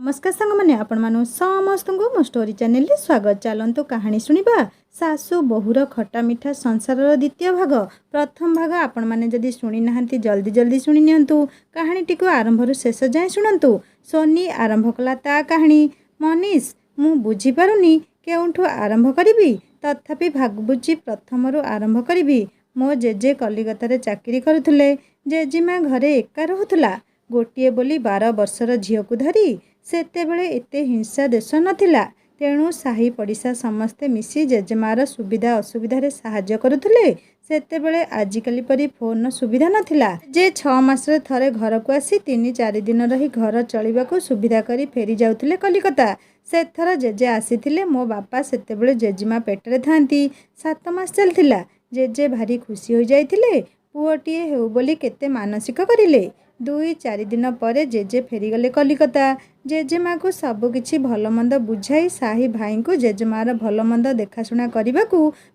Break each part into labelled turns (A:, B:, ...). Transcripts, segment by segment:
A: नमस्कार सांग मैंने आपण मानु समस्त को मो स्टोरी चैनल रे स्वागत। चलंतु कहानी सुनिबा सासु बहुर खटा मिठा संसार द्वितीय भाग। प्रथम भाग आपण माने जदि सुनी नाहंती जल्दी जल्दी सुनी नियंतु। कहानी टिको आरंभ रु शेष जाय सुनंतु। सोनी आरंभ कला ता कहानी। मनीष मु बुझी पारुनी केउठु आरंभ करिवि, तथापि भागबुची प्रथम रु आरंभ करिवि। मो जेजे कलिकता रे चाकरी करुथुले। जेजीमा घरे एका रहुथुला। गोटिए बोली 12 वर्षर झील को धरी सेतेबेले एते हिंसा देश नथिला। तेणु साही पड़िशा समस्ते मिसी जेजेमार सुविधा असुविधा साहाय्य करुथुले। सेतेबेले आजिकाली परी फोन सुविधा नथिला। जे 6 मासरे थरे घर को आसी 3-4 दिन रही घर चलिबाकू सुविधा करी फेरी जाउथुले कलिकता। सेथर जेजे आसीथिले। मो बापा सेतेबेले जेजीमा पेटरे थांती। 7 मास चलथिला। जेजे भारी खुशी हो जाइथिले। पुओटिए हेउ बोली केते मानसिक करिले। 2-4 दिन परे जेजे फेरीगले कलिकता। जेजेमा को सबकिछि भलमंद बुझाई साही भाई को जेजेमार भलमंद देखाशुना करने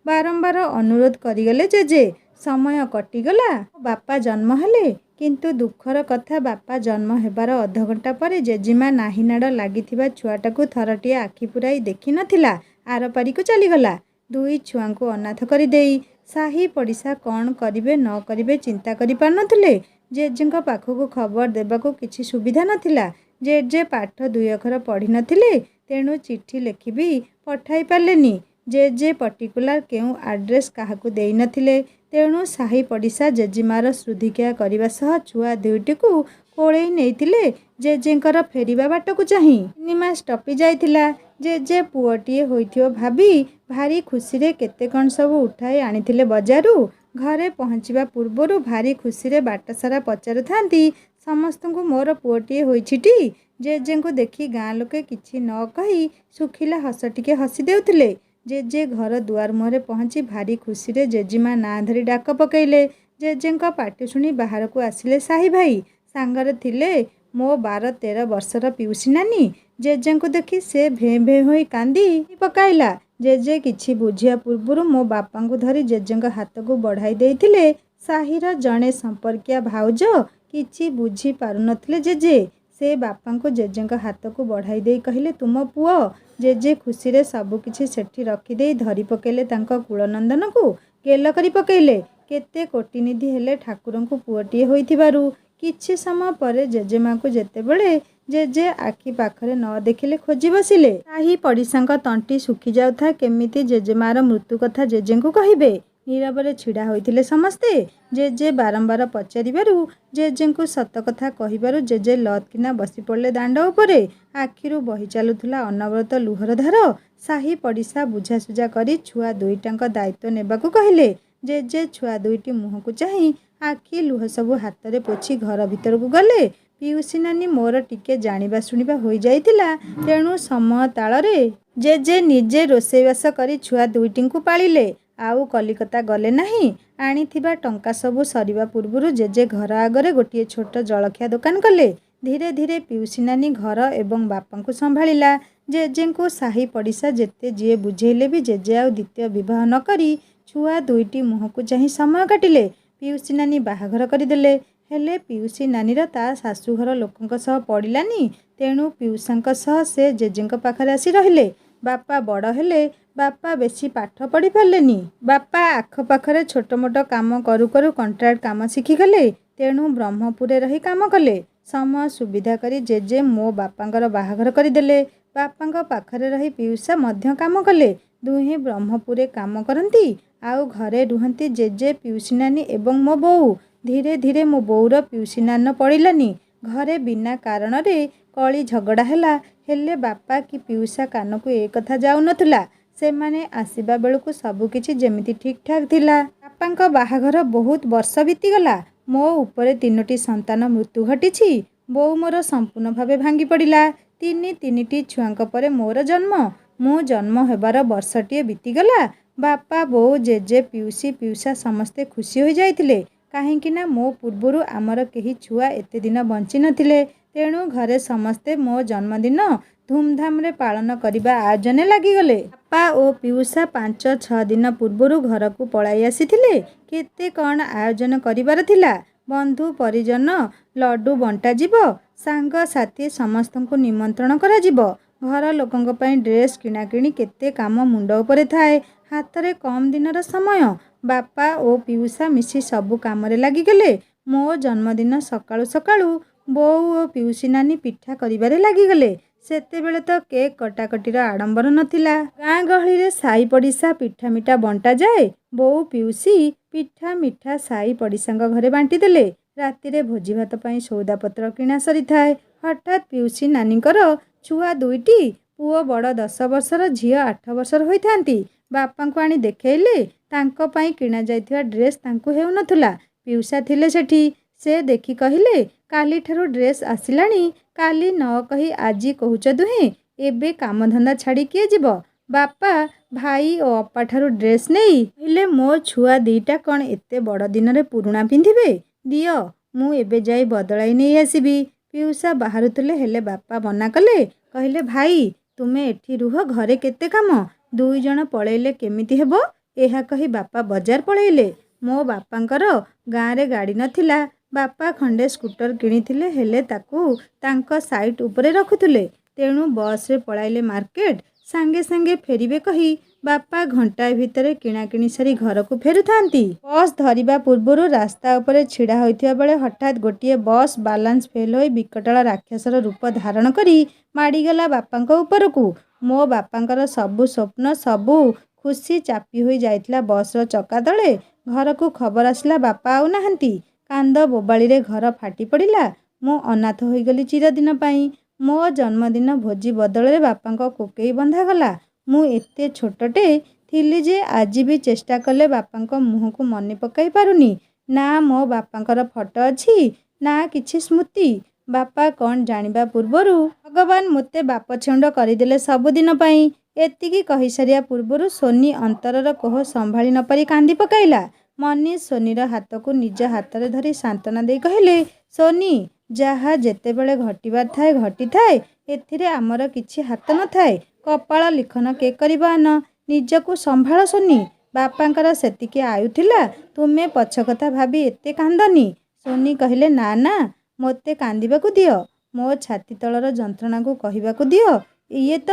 A: बारंबार अनुरोध करिगले जेजे। समय कटिगला। बापा जन्म हेले। किंतु दुखर कथा बापा जन्म हेबार अध घंटा पर जेजेमा नाहीनाड़ लागिथिबा छुआटाकू थरटिए आखि पुराई देखि नथिला। आरपारी को चलीगला। 2 छुआ को अनाथ करदेई साही पड़िशा कौन करिवे न करिवे चिंता करि पार नथिले। जेजेंको पाखकू खबर देबाकू किछि सुविधा नथिला। जेजे पाठ 2 अक्षर पढ़ी नथिले। तेणु चिट्ठी लेखि भी पठाई पारलेनी। जेजे पर्टिकुलर केउ आड्रेस काहाकू देई नथिले। तेणु साही पड़िशा जेजीमार श्रुधिक्रिया करबा सह छुआ दुईटी को कोळेई नेइथिले जेजेंकर फेरिबा बाटकू चाही। 3 मास टपी जाइथिला। जेजे पुओटिए होइथियो भाबी भारी खुशी रे केते कण सब उठाई आनिथिले बजारू। घरे पहुँचवा पूर्वरु भारी खुशी रे बाट सारा पचारु थांती समस्त को मोर पुओटिए होइछिटी। जेजे को देखी गाँ लोके किछि न कही सुखिला हस टिके हसी देउथिले। जेजे घर दुआर मुहरे पहुँची भारी खुशी रे जेजीमा ना धरी डाक पकेइले। जेजेंको पाटी सुनी बाहर को आसिले साही भाई। सांगरे थिले मो 12-13 वर्षर पिउसी नानी। जेजे को देखी से भे भे होई कांदी पकाइला। जेजे किछि बुझिया पूर्वरु मो बापा को धरी जेजेंको हाथ को बढ़ाई देइथिले। साहीर जड़े संपर्किया भाउज किछि बुझी पारु नथिले जेजे। से बापा को जेजेंको हाथ को बढ़ाई देई कहिले तुम पुओ। जेजे खुशी रे सब किछि सेठी रखी देई धरी पकेले तांको कुलनंदन को गेल करी पकेले। केते कोटिनिधि हेले ठाकुरन को पुओटिए होइथिबारु। किछि समय परे जेजेमा को जेतेबेले जेजे आखि पाखरे न देखिले खोजी बसिले। साही पड़िशांक तंटी सुखी जाउथा केमिति जेजेमार मृत्यु कथा जेजेंको कहिबे। नीरवरे छिड़ा होइथिले समस्ते। जेजे बारंबार पचारिबारु जेजेंको सत कथा कहिबारु जेजे लत किना बसी पड़ले दांड उपरे। आखिरु बही चालुथुला अनवरत लुहर धार। साही पड़िशा बुझासुझा करी छुआ दुईटांक दायित्व नेबाकू कहिले। जेजे छुआ दुईटी मुह को चाही आखि लुह सबु हाथ रे पोछि घर भितर को गले। पिउसी नानी मोर टिके जानिबा सुनिबा होई जाइतिला। तेणु समय ताଳରେ जेजे निजे रोषेईबास करी छुआ दुईटी को पालिले। आउ कलिकता गले नहीं। आनिथिबा टंका सबु सरिबा पूर्वरु जेजे घर आगरे गोटिए छोट जलखिया दुकान कले। धीरे धीरे पिउसी नानी घर एवं बापा को संभाଳିला। जेजे को साही पड़िशा जेते जिए बुझेइले भी जेजे आउ द्वितीय विवाह न करी छुआ दुईटी मुह को चाही समय काटिले। पिउसी नानी बाहाघर करिदेले। हेले पिउसी नानीर ता शाशुघर लोकंक सह पड़िलानी। तेणु पिउसांक सह से जेजेंक पाखरे आसी रहिले। बापा बड़ हेले। बापा बेसी पाठ पढ़ी पारलेनी। बापा आख पाखरे छोट मोट काम करू करू कंट्राक्ट काम शिखिगले। तेणु ब्रह्मपुरे रही काम कले। समय सुविधा करी जेजे मो बापांकर बाहाघर करिदेले। बापांक पाखरे रही पिउसा मध्य काम कले। दुहे ब्रह्मपुरे काम करती आउ घरे रुहंती जेजे पिउसी नानी एवं मो बोऊ। धीरे धीरे मो बोऊर पिउसी नान पड़िलानी। घरे बिना कारण रे कली झगड़ा हैला। हेले बापा कि पिउसा कान को ए कथा जाउ नथुला। से माने आसीबा बेलकू सबु किछि जेमिति ठीक ठाक थिला। बापांक बाहाघर बहुत वर्ष बीतीगला। मो उपरे 3टी संतान मृत्यु घटिछि। बोऊ मोर संपूर्ण भावे भांगी पड़िला। 3टी छुआंक परे मोर जन्म। मु जन्म हेबार वर्षटिए बीतीगला। बापा बोऊ जेजे पिउसी पिउसा समस्ते खुशी हो जाइथिले। काहेकि ना मो पूर्वरु आमर केही छुआ एते दिन बंची नथिले। तेणु घरे समस्ते मो जन्मदिन धूमधाम रे पालन करिबा आयोजने लागिगले। बापा ओ पिउसा 5-6 दिन पूर्वरु घर को पलाई आसीथिले। केते कण आयोजन करिबार थिला। बंधु परिजन लड्डू बंटा जीव। ସାଙ୍ଗସାଥି ସମସ୍ତଙ୍କୁ ନିମନ୍ତ୍ରଣ କରାଯିବ। ଘର ଲୋକଙ୍କ ପାଇଁ ଡ୍ରେସ୍ କିଣାକିଣି କେତେ କାମ ମୁଣ୍ଡ ଉପରେ ଥାଏ। ହାତରେ କମ୍ ଦିନର ସମୟ। ବାପା ଓ ପିଉସା ମିଶି ସବୁ କାମରେ ଲାଗିଗଲେ। ମୋ ଜନ୍ମଦିନ ସକାଳୁ ସକାଳୁ ବୋଉ ଓ ପିଉସୀ ନାନୀ ପିଠା କରିବାରେ ଲାଗିଗଲେ। ସେତେବେଳେ ତ କେକ୍ କଟାକଟିର ଆଡ଼ମ୍ବର ନଥିଲା। ଗାଁ ଗହଳିରେ ସାଇ ପଡ଼ିଶା ପିଠା ମିଠା ବଣ୍ଟାଯାଏ। ବୋଉ ପିଉସୀ ପିଠା ମିଠା ସାଇ ପଡ଼ିଶାଙ୍କ ଘରେ ବାଣ୍ଟିଦେଲେ। ରାତିରେ ଭୋଜିଭାତ ପାଇଁ ସଉଦାପତ୍ର କିଣା ସରିଥାଏ। ହଠାତ୍ ପିଉସୀ ନାନୀଙ୍କର ଛୁଆ ଦୁଇଟି, ପୁଅ ବଡ଼ 10 ବର୍ଷର, ଝିଅ 8 ବର୍ଷର ହୋଇଥାନ୍ତି। ବାପାଙ୍କୁ ଆଣି ଦେଖେଇଲେ। ତାଙ୍କ ପାଇଁ କିଣାଯାଇଥିବା ଡ୍ରେସ୍ ତାଙ୍କୁ ହେଉନଥିଲା। ପିଉସା ଥିଲେ ସେଠି। ସେ ଦେଖି କହିଲେ, କାଲିଠାରୁ ଡ୍ରେସ୍ ଆସିଲାଣି। କାଲି ନ କହି ଆଜି କହୁଛ ଦୁହେଁ। ଏବେ କାମଧନ୍ଦା ଛାଡ଼ି କିଏ ଯିବ? ବାପା ଭାଇ ଓ ଅପାଠାରୁ ଡ୍ରେସ୍ ନେଇ କହିଲେ, ମୋ ଛୁଆ ଦିଟା କ'ଣ ଏତେ ବଡ଼ ଦିନରେ ପୁରୁଣା ପିନ୍ଧିବେ? ଦିଅ, ମୁଁ ଏବେ ଯାଇ ବଦଳାଇ ନେଇ ଆସିବି। ପିଉସା ବାହାରୁଥିଲେ, ହେଲେ ବାପା ମନା କଲେ। କହିଲେ, ଭାଇ ତୁମେ ଏଠି ରୁହ, ଘରେ କେତେ କାମ। 2 ଜଣ ପଳେଇଲେ କେମିତି ହେବ? ଏହା କହି ବାପା ବଜାର ପଳେଇଲେ। ମୋ ବାପାଙ୍କର ଗାଁରେ ଗାଡ଼ି ନଥିଲା। ବାପା ଖଣ୍ଡେ ସ୍କୁଟର କିଣିଥିଲେ, ହେଲେ ତାକୁ ତାଙ୍କ ସାଇଟ୍ ଉପରେ ରଖୁଥିଲେ। ତେଣୁ ବସ୍ରେ ପଳାଇଲେ ମାର୍କେଟ। ସାଙ୍ଗେ ସାଙ୍ଗେ ଫେରିବେ କହି ବାପା ଘଣ୍ଟାଏ ଭିତରେ କିଣାକିଣି ସାରି ଘରକୁ ଫେରୁଥାନ୍ତି। ବସ୍ ଧରିବା ପୂର୍ବରୁ ରାସ୍ତା ଉପରେ ଛିଡ଼ା ହୋଇଥିବା ବେଳେ ହଠାତ୍ ଗୋଟିଏ ବସ୍ ବାଲାନ୍ସ ଫେଲ୍ ହୋଇ ବିକଟାଳ ରାକ୍ଷସର ରୂପ ଧାରଣ କରି ମାଡ଼ିଗଲା ବାପାଙ୍କ ଉପରକୁ। ମୋ ବାପାଙ୍କର ସବୁ ସ୍ୱପ୍ନ, ସବୁ ଖୁସି ଚାପି ହୋଇ ଯାଇଥିଲା ବସ୍ର ଚକା ତଳେ। ଘରକୁ ଖବର ଆସିଲା, ବାପା ଆଉ ନାହାନ୍ତି। କାନ୍ଦ ବୋବାଳିରେ ଘର ଫାଟି ପଡ଼ିଲା। ମୁଁ ଅନାଥ ହୋଇଗଲି ଚିରଦିନ ପାଇଁ। ମୋ ଜନ୍ମଦିନ ଭୋଜି ବଦଳରେ ବାପାଙ୍କ କୋକେଇ ବନ୍ଧାଗଲା। ମୁଁ ଏତେ ଛୋଟଟେ ଥିଲି ଯେ ଆଜି ବି ଚେଷ୍ଟା କଲେ ବାପାଙ୍କ ମୁହଁକୁ ମନେ ପକାଇ ପାରୁନି। ନା ମୋ ବାପାଙ୍କର ଫଟୋ ଅଛି, ନା କିଛି ସ୍ମୃତି। ବାପା କ'ଣ ଜାଣିବା ପୂର୍ବରୁ ଭଗବାନ ମୋତେ ବାପ ଛେଉଣ୍ଡ କରିଦେଲେ ସବୁଦିନ ପାଇଁ। ଏତିକି କହିସାରିବା ପୂର୍ବରୁ ସୋନି ଅନ୍ତରର କୋହ ସମ୍ଭାଳି ନ ପାରି କାନ୍ଦି ପକାଇଲା। ମନୀଷ ସୋନିର ହାତକୁ ନିଜ ହାତରେ ଧରି ସାନ୍ତ୍ୱନା ଦେଇ କହିଲେ, ସୋନି, ଯାହା ଯେତେବେଳେ ଘଟିବାର ଥାଏ ଘଟିଥାଏ। ଏଥିରେ ଆମର କିଛି ହାତ ନଥାଏ। କପାଳ ଲିଖନ କେ କରିବ ଆନ। ନିଜକୁ ସମ୍ଭାଳ ସୋନି। ବାପାଙ୍କର ସେତିକି ଆୟୁ ଥିଲା। ତୁମେ ପଛ କଥା ଭାବି ଏତେ କାନ୍ଦନି। ସୋନି କହିଲେ, ନା ନା, ମୋତେ କାନ୍ଦିବାକୁ ଦିଅ। ମୋ ଛାତି ତଳର ଯନ୍ତ୍ରଣାକୁ କହିବାକୁ ଦିଅ। ଇଏ ତ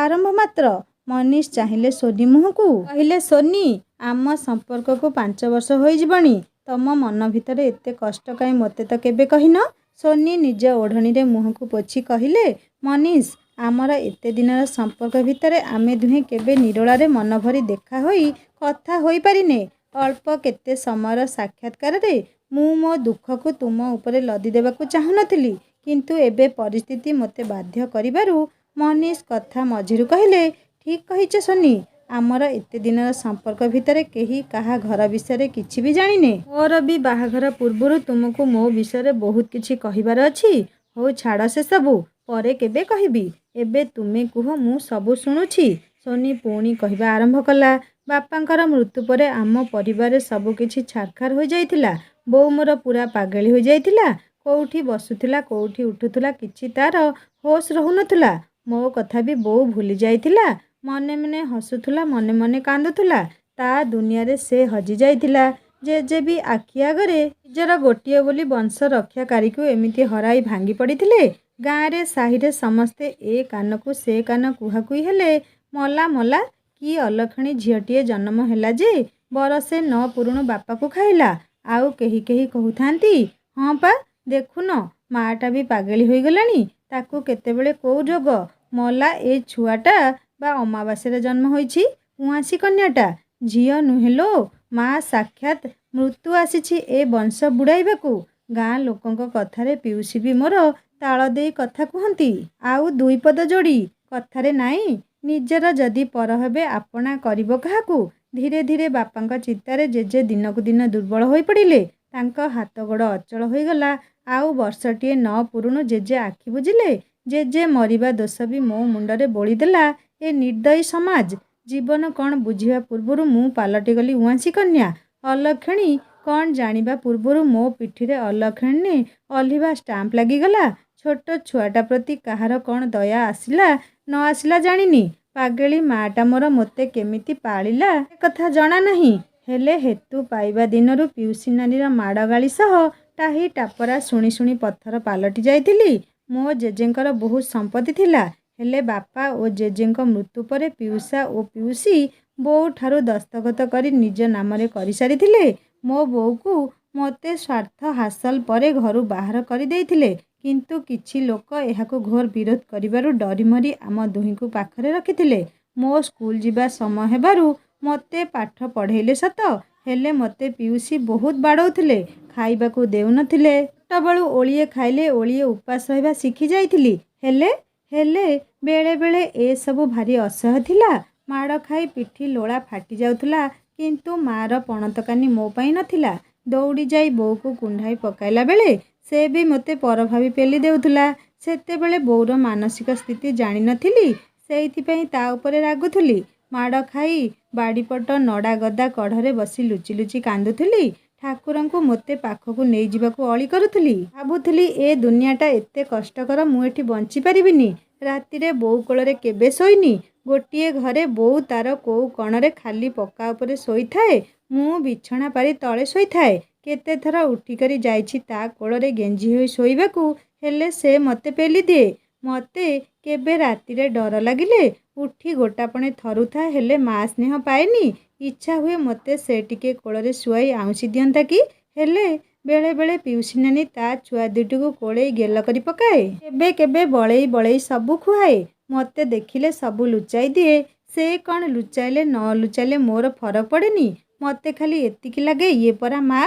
A: ଆରମ୍ଭ ମାତ୍ର। ମନୀଷ ଚାହିଁଲେ ସୋନି ମୁହଁକୁ। କହିଲେ, ସୋନି, ଆମ ସମ୍ପର୍କକୁ 5 ବର୍ଷ ହୋଇଯିବଣି। ତମ ମନ ଭିତରେ ଏତେ କଷ୍ଟ କାହିଁ ମୋତେ ତ କେବେ କହିନ? ସୋନି ନିଜ ଓଢ଼ଣୀରେ ମୁହଁକୁ ପୋଛି କହିଲେ, ମନୀଷ, ଆମର ଏତେ ଦିନର ସମ୍ପର୍କ ଭିତରେ ଆମେ ଦୁହେଁ କେବେ ନିରୋଳାରେ ମନ ଭରି ଦେଖା ହୋଇ କଥା ହୋଇପାରିନେ। ଅଳ୍ପ କେତେ ସମୟର ସାକ୍ଷାତକାରରେ ମୁଁ ମୋ ଦୁଃଖକୁ ତୁମ ଉପରେ ଲଦି ଦେବାକୁ ଚାହୁଁନଥିଲି, କିନ୍ତୁ ଏବେ ପରିସ୍ଥିତି ମୋତେ ବାଧ୍ୟ କରିବାରୁ। ମନୀଷ କଥା ମଝିରୁ କହିଲେ, ଠିକ୍ କହିଛ ସୋନି। ଆମର ଏତେ ଦିନର ସମ୍ପର୍କ ଭିତରେ କେହି କାହା ଘର ବିଷୟରେ କିଛି ବି ଜାଣିନେ। ମୋର ବି ବାହାଘର ପୂର୍ବରୁ ତୁମକୁ ମୋ ବିଷୟରେ ବହୁତ କିଛି କହିବାର ଅଛି। ହଉ ଛାଡ଼ ସେସବୁ, ପରେ କେବେ କହିବି। ଏବେ ତୁମେ କୁହ, ମୁଁ ସବୁ ଶୁଣୁଛି। ସୋନି ପୁଣି କହିବା ଆରମ୍ଭ କଲା। ବାପାଙ୍କର ମୃତ୍ୟୁ ପରେ ଆମ ପରିବାରରେ ସବୁ କିଛି ଛାରଖାର ହୋଇଯାଇଥିଲା। ବୋଉ ମୋର ପୁରା ପାଗଳି ହୋଇଯାଇଥିଲା। କୋଉଠି ବସୁଥିଲା, କୋଉଠି ଉଠୁଥିଲା, କିଛି ତାର ହୋସ୍ ରହୁନଥିଲା। ମୋ କଥା ବି ବୋଉ ଭୁଲି ଯାଇଥିଲା। ମନେ ମନେ ହସୁଥିଲା, ମନେ ମନେ କାନ୍ଦୁଥିଲା। ତା ଦୁନିଆରେ ସେ ହଜି ଯାଇଥିଲା। ଜେଜେ ବି ଆଖି ଆଗରେ ନିଜର ଗୋଟିଏ ବୋଲି ବଂଶ ରକ୍ଷାକାରୀକୁ ଏମିତି ହରାଇ ଭାଙ୍ଗି ପଡ଼ିଥିଲେ। ଗାଁରେ ସାହିରେ ସମସ୍ତେ ଏ କାନକୁ ସେ କାନ କୁହାକୁହି ହେଲେ, ମଲା ମଲା, କି ଅଲକ୍ଷଣୀ ଝିଅଟିଏ ଜନ୍ମ ହେଲା ଯେ ବରଷେ ନ ପୁରୁଣୁ ବାପାକୁ ଖାଇଲା। ଆଉ କେହି କେହି କହୁଥାନ୍ତି, ହଁ ପା, ଦେଖୁନ, ମାଆଟା ବି ପାଗଳି ହୋଇଗଲାଣି। ତାକୁ କେତେବେଳେ କୋଉ ରୋଗ। ମଲା ଏ ଛୁଆଟା ବା ଅମାବାସ୍ୟାରେ ଜନ୍ମ ହୋଇଛି। ଉଆଁସୀ କନ୍ୟାଟା। ଝିଅ ନୁହେଁ ଲୋ ମା, ସାକ୍ଷାତ୍ ମୃତ୍ୟୁ ଆସିଛି ଏ ବଂଶ ବୁଡ଼ାଇବାକୁ। ଗାଁ ଲୋକଙ୍କ କଥାରେ ପିଉସୀ ବି ମୋର ତାଳ ଦେଇ କଥା କୁହନ୍ତି। ଆଉ 2 ପଦ ଯୋଡ଼ି କଥାରେ ନାଇଁ, ନିଜର ଯଦି ପର ହେବେ ଆପଣା କରିବ କାହାକୁ। ଧୀରେ ଧୀରେ ବାପାଙ୍କ ଚିତାରେ ଜେଜେ ଦିନକୁ ଦିନ ଦୁର୍ବଳ ହୋଇପଡ଼ିଲେ। ତାଙ୍କ ହାତ ଗୋଡ଼ ଅଚଳ ହୋଇଗଲା। ଆଉ ବର୍ଷଟିଏ ନ ପୁରୁଣୁ ଜେଜେ ଆଖି ବୁଜିଲେ। ଜେଜେ ମରିବା ଦୋଷ ବି ମୋ ମୁଣ୍ଡରେ ବୋଳିଦେଲା ଏ ନିର୍ଦ୍ଦୟୀ ସମାଜ। ଜୀବନ କ'ଣ ବୁଝିବା ପୂର୍ବରୁ ମୁଁ ପାଲଟିଗଲି ଉଆଁସୀ କନ୍ୟା। ଅଲକ୍ଷଣୀ କ'ଣ ଜାଣିବା ପୂର୍ବରୁ ମୋ ପିଠିରେ ଅଲକ୍ଷଣୀ ଅଲିଭା ଷ୍ଟାମ୍ପ ଲାଗିଗଲା। ଛୋଟ ଛୁଆଟା ପ୍ରତି କାହାର କ'ଣ ଦୟା ଆସିଲା ନ ଆସିଲା ଜାଣିନି। ପାଗଳି ମାଆଟା ମୋର ମୋତେ କେମିତି ପାଳିଲା ସେ କଥା ଜଣା ନାହିଁ। ହେଲେ ହେତୁ ପାଇବା ଦିନରୁ ପିଉସୀ ନାନୀର ମାଡ଼ ଗାଳି ସହ ଟାହି ଟାପରା ଶୁଣି ଶୁଣି ପଥର ପାଲଟି ଯାଇଥିଲି। ମୋ ଜେଜେଙ୍କର ବହୁତ ସମ୍ପତ୍ତି ଥିଲା। ହେଲେ ବାପା ଓ ଜେଜେଙ୍କ ମୃତ୍ୟୁ ପରେ ପିଉସା ଓ ପିଉସୀ ବୋଉଠାରୁ ଦସ୍ତଖତ କରି ନିଜ ନାମରେ କରିସାରିଥିଲେ। ମୋ ବୋଉକୁ ମୋତେ ସ୍ୱାର୍ଥ ହାସଲ ପରେ ଘରୁ ବାହାର କରିଦେଇଥିଲେ। କିନ୍ତୁ କିଛି ଲୋକ ଏହାକୁ ଘୋର ବିରୋଧ କରିବାରୁ ଡରିମରି ଆମ ଦୁହିଁଙ୍କୁ ପାଖରେ ରଖିଥିଲେ। ମୋ ସ୍କୁଲ ଯିବା ସମୟ ହେବାରୁ ମୋତେ ପାଠ ପଢ଼େଇଲେ ସତ, ହେଲେ ମୋତେ ପିଉସୀ ବହୁତ ବାଡ଼ଉଥିଲେ, ଖାଇବାକୁ ଦେଉନଥିଲେ। ଛୋଟବେଳୁ ଓଳିଏ ଖାଇଲେ ଓଳିଏ ଉପାସ ରହିବା ଶିଖି ଯାଇଥିଲି। ହେଲେ ବେଳେବେଳେ ଏସବୁ ଭାରି ଅସହ୍ୟ ଥିଲା। ମାଡ଼ ଖାଇ ପିଠି ଲୋଳା ଫାଟି ଯାଉଥିଲା, କିନ୍ତୁ ମା'ର ପଣତକାନି ମୋ ପାଇଁ ନଥିଲା। ଦୌଡ଼ି ଯାଇ ବୋଉକୁ କୁଣ୍ଢାଇ ପକାଇଲା ବେଳେ ସେ ବି ମୋତେ ପର ଭାବି ପେଲି ଦେଉଥିଲା। ସେତେବେଳେ ବୋଉର ମାନସିକ ସ୍ଥିତି ଜାଣିନଥିଲି, ସେଇଥିପାଇଁ ତା ଉପରେ ରାଗୁଥିଲି। ମାଡ଼ ଖାଇ ବାଡ଼ିପଟ ନଡ଼ା ଗଦା କଢ଼ରେ ବସି ଲୁଚି ଲୁଚି କାନ୍ଦୁଥିଲି। ଠାକୁରଙ୍କୁ ମୋତେ ପାଖକୁ ନେଇଯିବାକୁ ଅଳି କରୁଥିଲି। ଭାବୁଥିଲି ଏ ଦୁନିଆଟା ଏତେ କଷ୍ଟକର, ମୁଁ ଏଠି ବଞ୍ଚିପାରିବିନି। ରାତିରେ ବୋଉ କୋଳରେ କେବେ ଶୋଇନି। ଗୋଟିଏ ଘରେ ବୋଉ ତା'ର କୋଉ କଣରେ ଖାଲି ପକ୍କା ଉପରେ ଶୋଇଥାଏ, ମୁଁ ବିଛଣା ପାରି ତଳେ ଶୋଇଥାଏ। କେତେଥର ଉଠିକରି ଯାଇଛି ତା କୋଳରେ ଗେଞ୍ଜି ହୋଇ ଶୋଇବାକୁ, ହେଲେ ସେ ମୋତେ ପେଲିଦିଏ। ମୋତେ କେବେ ରାତିରେ ଡର ଲାଗିଲେ ଉଠି ଗୋଟାପଣେ ଥରୁଥାଏ, ହେଲେ ମା ସ୍ନେହ ପାଏନି। ଇଚ୍ଛା ହୁଏ ମୋତେ ସେ ଟିକେ କୋଳରେ ଶୁଆଇ ଆଉଁସି ଦିଅନ୍ତା କି। ହେଲେ ବେଳେବେଳେ ପିଉସୀ ନାନୀ ତା ଛୁଆ ଦୁଇଟିକୁ କୋଳେଇ ଗେଲ କରି ପକାଏ। କେବେ କେବେ ବଳେଇ ବଳେଇ ସବୁ ଖୁଆଏ। ମୋତେ ଦେଖିଲେ ସବୁ ଲୁଚାଇ ଦିଏ। ସେ କ'ଣ ଲୁଚାଇଲେ ନ ଲୁଚାଇଲେ ମୋର ଫରକ ପଡ଼େନି। ମୋତେ ଖାଲି ଏତିକି ଲାଗେ, ଇଏ ପରା ମା,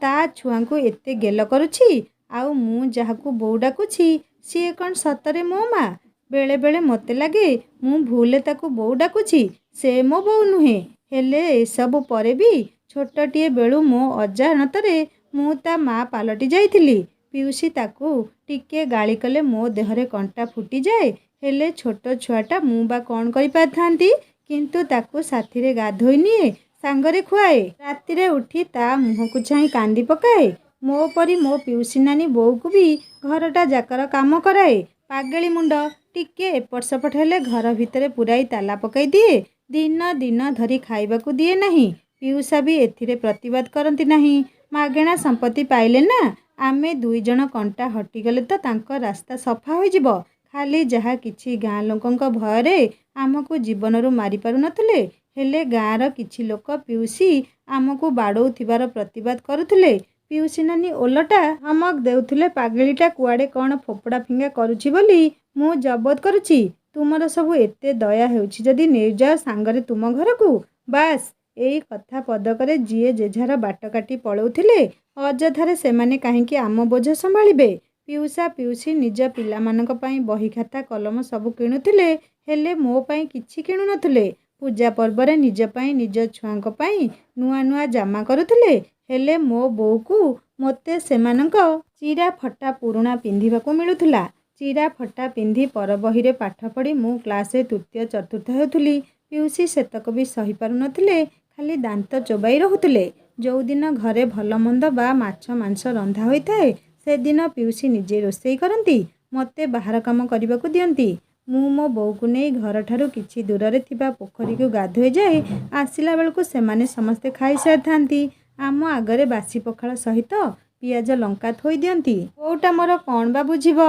A: ତା ଛୁଆଙ୍କୁ ଏତେ ଗେଲ କରୁଛି, ଆଉ ମୁଁ ଯାହାକୁ ବୋଉ ଡାକୁଛି ସିଏ କ'ଣ ସତରେ ମୋ ମା। ବେଳେବେଳେ ମୋତେ ଲାଗେ ମୁଁ ଭୁଲରେ ତାକୁ ବୋଉ ଡାକୁଛି, ସେ ମୋ ବୋଉ ନୁହେଁ। ହେଲେ ଏସବୁ ପରେ ବି ଛୋଟଟିଏ ବେଳୁ ମୋ ଅଜାଣତରେ ମୁଁ ତା ମା ପାଲଟି ଯାଇଥିଲି। ପିଉସୀ ତାକୁ ଟିକେ ଗାଳି କଲେ ମୋ ଦେହରେ କଣ୍ଟା ଫୁଟିଯାଏ। ହେଲେ ଛୋଟ ଛୁଆଟା, ମୁଁ ବା କ'ଣ କରିପାରିଥାନ୍ତି। କିନ୍ତୁ ତାକୁ ସାଥିରେ ଗାଧୋଇ ନିଏ, ସାଙ୍ଗରେ ଖୁଆଏ। ରାତିରେ ଉଠି ତା ମୁହଁକୁ ଚାହିଁ କାନ୍ଦି ପକାଏ। ମୋ ପରି ମୋ ପିଉସୀ ନାନୀ ବୋଉକୁ ବି ଘରଟା ଯାକର କାମ କରାଏ। ପାଗେଳି ମୁଣ୍ଡ। ଟିକେ ଏପଟ ସେପଟ ହେଲେ ଘର ଭିତରେ ପୁରାଇ ତାଲା ପକାଇ ଦିଏ। ଦିନ ଦିନ ଧରି ଖାଇବାକୁ ଦିଏ ନାହିଁ। ପିଉସା ବି ଏଥିରେ ପ୍ରତିବାଦ କରନ୍ତି ନାହିଁ। ମାଗେଣା ସମ୍ପତ୍ତି ପାଇଲେ ନା, ଆମେ ଦୁଇଜଣ କଣ୍ଟା ହଟିଗଲେ ତ ତାଙ୍କ ରାସ୍ତା ସଫା ହୋଇଯିବ। ଖାଲି ଯାହା କିଛି ଗାଁ ଲୋକଙ୍କ ଭୟରେ ଆମକୁ ଜୀବନରୁ ମାରି ପାରୁନଥିଲେ। ହେଲେ ଗାଁର କିଛି ଲୋକ ପିଉସୀ ଆମକୁ ବାଡ଼ଉଥିବାର ପ୍ରତିବାଦ କରୁଥିଲେ। ପିଉସୀ ନାନୀ ଓଲଟା ଧମକ ଦେଉଥିଲେ, ପାଗଳିଟା କୁଆଡ଼େ କ'ଣ ଫୋପଡ଼ା ଫିଙ୍ଗା କରୁଛି ବୋଲି ମୁଁ ଜବତ କରୁଛି। ତୁମର ସବୁ ଏତେ ଦୟା ହେଉଛି ଯଦି ନେଇଯାଅ ସାଙ୍ଗରେ ତୁମ ଘରକୁ। ବାସ୍, ଏଇ କଥା ପଦକରେ ଯିଏ ଯେଝାର ବାଟ କାଟି ପଳଉଥିଲେ। ଅଯଥାରେ ସେମାନେ କାହିଁକି ଆମ ବୋଝ ସମ୍ଭାଳିବେ। ପିଉସା ପିଉସୀ ନିଜ ପିଲାମାନଙ୍କ ପାଇଁ ବହି ଖାତା କଲମ ସବୁ କିଣୁଥିଲେ, ହେଲେ ମୋ ପାଇଁ କିଛି କିଣୁନଥିଲେ। ପୂଜା ପର୍ବରେ ନିଜ ପାଇଁ ନିଜ ଛୁଆଙ୍କ ପାଇଁ ନୂଆ ନୂଆ ଜାମା କରୁଥିଲେ, ହେଲେ ମୋ ବୋଉକୁ ମୋତେ ସେମାନଙ୍କ ଚିରା ଫଟା ପୁରୁଣା ପିନ୍ଧିବାକୁ ମିଳୁଥିଲା। ଚିରା ଫଟା ପିନ୍ଧି ପର ବହିରେ ପାଠ ପଢ଼ି ମୁଁ କ୍ଲାସରେ ତୃତୀୟ ଚତୁର୍ଥ ହେଉଥିଲି। ପିଉସୀ ସେତକ ବି ସହିପାରୁନଥିଲେ, ଖାଲି ଦାନ୍ତ ଚୋବାଇ ରହୁଥିଲେ। ଯେଉଁଦିନ ଘରେ ଭଲ ମନ୍ଦ ବା ମାଛ ମାଂସ ରନ୍ଧା ହୋଇଥାଏ, ସେଦିନ ପିଉସୀ ନିଜେ ରୋଷେଇ କରନ୍ତି, ମୋତେ ବାହାର କାମ କରିବାକୁ ଦିଅନ୍ତି। ମୁଁ ମୋ ବୋଉକୁ ନେଇ ଘରଠାରୁ କିଛି ଦୂରରେ ଥିବା ପୋଖରୀକୁ ଗାଧୋଇ ଯାଏ। ଆସିଲା ବେଳକୁ ସେମାନେ ସମସ୍ତେ ଖାଇସାରିଥାନ୍ତି। ଆମ ଆଗରେ ବାସି ପଖାଳ ସହିତ ପିଆଜ ଲଙ୍କା ଥୋଇ ଦିଅନ୍ତି। ବୋଉଟା ମୋର କ'ଣ ବା ବୁଝିବ,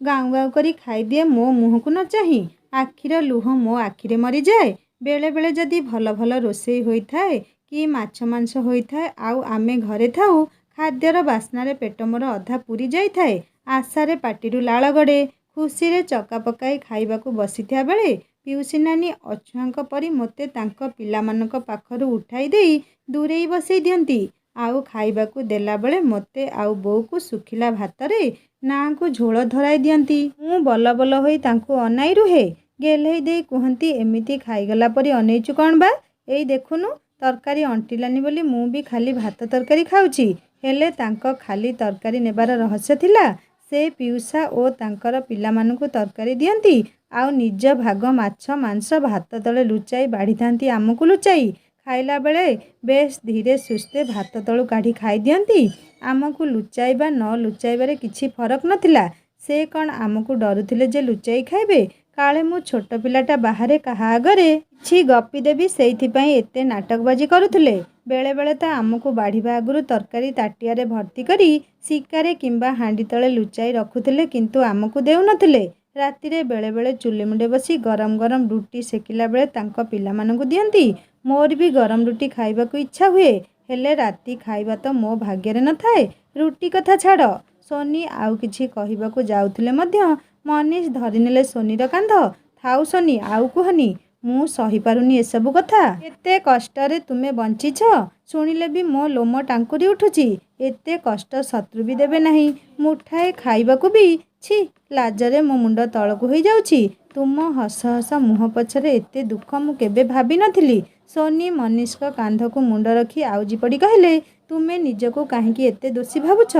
A: ଗାଉଁ ଗାଉଁ କରି ଖାଇଦିଏ ମୋ ମୁହଁକୁ ନ ଚାହିଁ। ଆଖିର ଲୁହ ମୋ ଆଖିରେ ମରିଯାଏ। ବେଳେବେଳେ ଯଦି ଭଲ ଭଲ ରୋଷେଇ ହୋଇଥାଏ କି ମାଛ ମାଂସ ହୋଇଥାଏ ଆଉ ଆମେ ଘରେ ଥାଉ, ଖାଦ୍ୟର ବାସ୍ନାରେ ପେଟ ମୋର ଅଧା ପୁରି ଯାଇଥାଏ। ଆଶାରେ ପାଟିରୁ ଲାଳ ଗଡ଼େ। ଖୁସିରେ ଚକା ପକାଇ ଖାଇବାକୁ ବସିଥିବା ବେଳେ ପିଉସୀ ନାନୀ ଅଛୁଆଁଙ୍କ ପରି ମୋତେ ତାଙ୍କ ପିଲାମାନଙ୍କ ପାଖରୁ ଉଠାଇ ଦେଇ ଦୂରେଇ ବସେଇ ଦିଅନ୍ତି। ଆଉ ଖାଇବାକୁ ଦେଲାବେଳେ ମୋତେ ଆଉ ବୋଉକୁ ଶୁଖିଲା ଭାତରେ ନାଁକୁ ଝୋଳ ଧରାଇ ଦିଅନ୍ତି। ମୁଁ ବଲ ବଲ ହୋଇ ତାଙ୍କୁ ଅନାଇ ରୁହେ। ଗେହ୍ଲେଇ ଦେଇ କୁହନ୍ତି, ଏମିତି ଖାଇଗଲା ପରି ଅନେଇଛୁ କ'ଣ ବା, ଏଇ ଦେଖୁନୁ ତରକାରୀ ଅଣ୍ଟିଲାନି ବୋଲି ମୁଁ ବି ଖାଲି ଭାତ ତରକାରୀ ଖାଉଛି। ହେଲେ ତାଙ୍କ ଖାଲି ତରକାରୀ ନେବାର ରହସ୍ୟ ଥିଲା, ସେ ପିଉସା ଓ ତାଙ୍କର ପିଲାମାନଙ୍କୁ ତରକାରୀ ଦିଅନ୍ତି, ଆଉ ନିଜ ଭାଗ ମାଛ ମାଂସ ଭାତ ତଳେ ଲୁଚାଇ ବାଢ଼ିଥାନ୍ତି ଆମକୁ ଲୁଚାଇ। ଖାଇଲା ବେଳେ ବେଶ୍ ଧୀରେ ସୁସ୍ଥେ ଭାତ ତଳୁ କାଢ଼ି ଖାଇଦିଅନ୍ତି। ଆମକୁ ଲୁଚାଇବା ନ ଲୁଚାଇବାରେ କିଛି ଫରକ ନଥିଲା। ସେ କ'ଣ ଆମକୁ ଡରୁଥିଲେ ଯେ ଲୁଚାଇ ଖାଇବେ? କାଳେ ମୁଁ ଛୋଟ ପିଲାଟା ବାହାରେ କାହା ଆଗରେ କିଛି ଗପି ଦେବି, ସେଇଥିପାଇଁ ଏତେ ନାଟକବାଜି କରୁଥିଲେ। ବେଳେବେଳେ ତ ଆମକୁ ବାଢ଼ିବା ଆଗରୁ ତରକାରୀ ତାଟିଆରେ ଭର୍ତ୍ତି କରି ଶିକାରେ କିମ୍ବା ହାଣ୍ଡି ତଳେ ଲୁଚାଇ ରଖୁଥିଲେ, କିନ୍ତୁ ଆମକୁ ଦେଉନଥିଲେ। ରାତିରେ ବେଳେବେଳେ ଚୁଲି ମୁଣ୍ଡେ ବସି ଗରମ ଗରମ ରୁଟି ସେକିଲା ବେଳେ ତାଙ୍କ ପିଲାମାନଙ୍କୁ ଦିଅନ୍ତି। ମୋର ବି ଗରମ ରୁଟି ଖାଇବାକୁ ଇଚ୍ଛା ହୁଏ, ହେଲେ ରାତି ଖାଇବା ତ ମୋ ଭାଗ୍ୟରେ ନଥାଏ। ରୁଟି କଥା ଛାଡ଼। ସୋନି ଆଉ କିଛି କହିବାକୁ ଯାଉଥିଲେ ମଧ୍ୟ ମନୀଷ ଧରିନେଲେ ସୋନିର କାନ୍ଧ। ଥାଉ ସୋନି, ଆଉ କୁହନି, ମୁଁ ସହିପାରୁନି ଏସବୁ କଥା। ଏତେ କଷ୍ଟରେ ତୁମେ ବଞ୍ଚିଛ, ଶୁଣିଲେ ବି ମୋ ଲୋମ ଟାଙ୍କୁରି ଉଠୁଛି। ଏତେ କଷ୍ଟ ଶତ୍ରୁ ବି ଦେବେ ନାହିଁ, ମୁଠାଏ ଖାଇବାକୁ ବି। ଛି, ଲାଜରେ ମୋ ମୁଣ୍ଡ ତଳକୁ ହୋଇଯାଉଛି। ତୁମ ହସ ହସ ମୁହଁ ପଛରେ ଏତେ ଦୁଃଖ ମୁଁ କେବେ ଭାବିନଥିଲି। ସୋନି ମନୀଷଙ୍କ କାନ୍ଧକୁ ମୁଣ୍ଡ ରଖି ଆଉଜି ପଡ଼ି କହିଲେ, ତୁମେ ନିଜକୁ କାହିଁକି ଏତେ ଦୋଷୀ ଭାବୁଛ?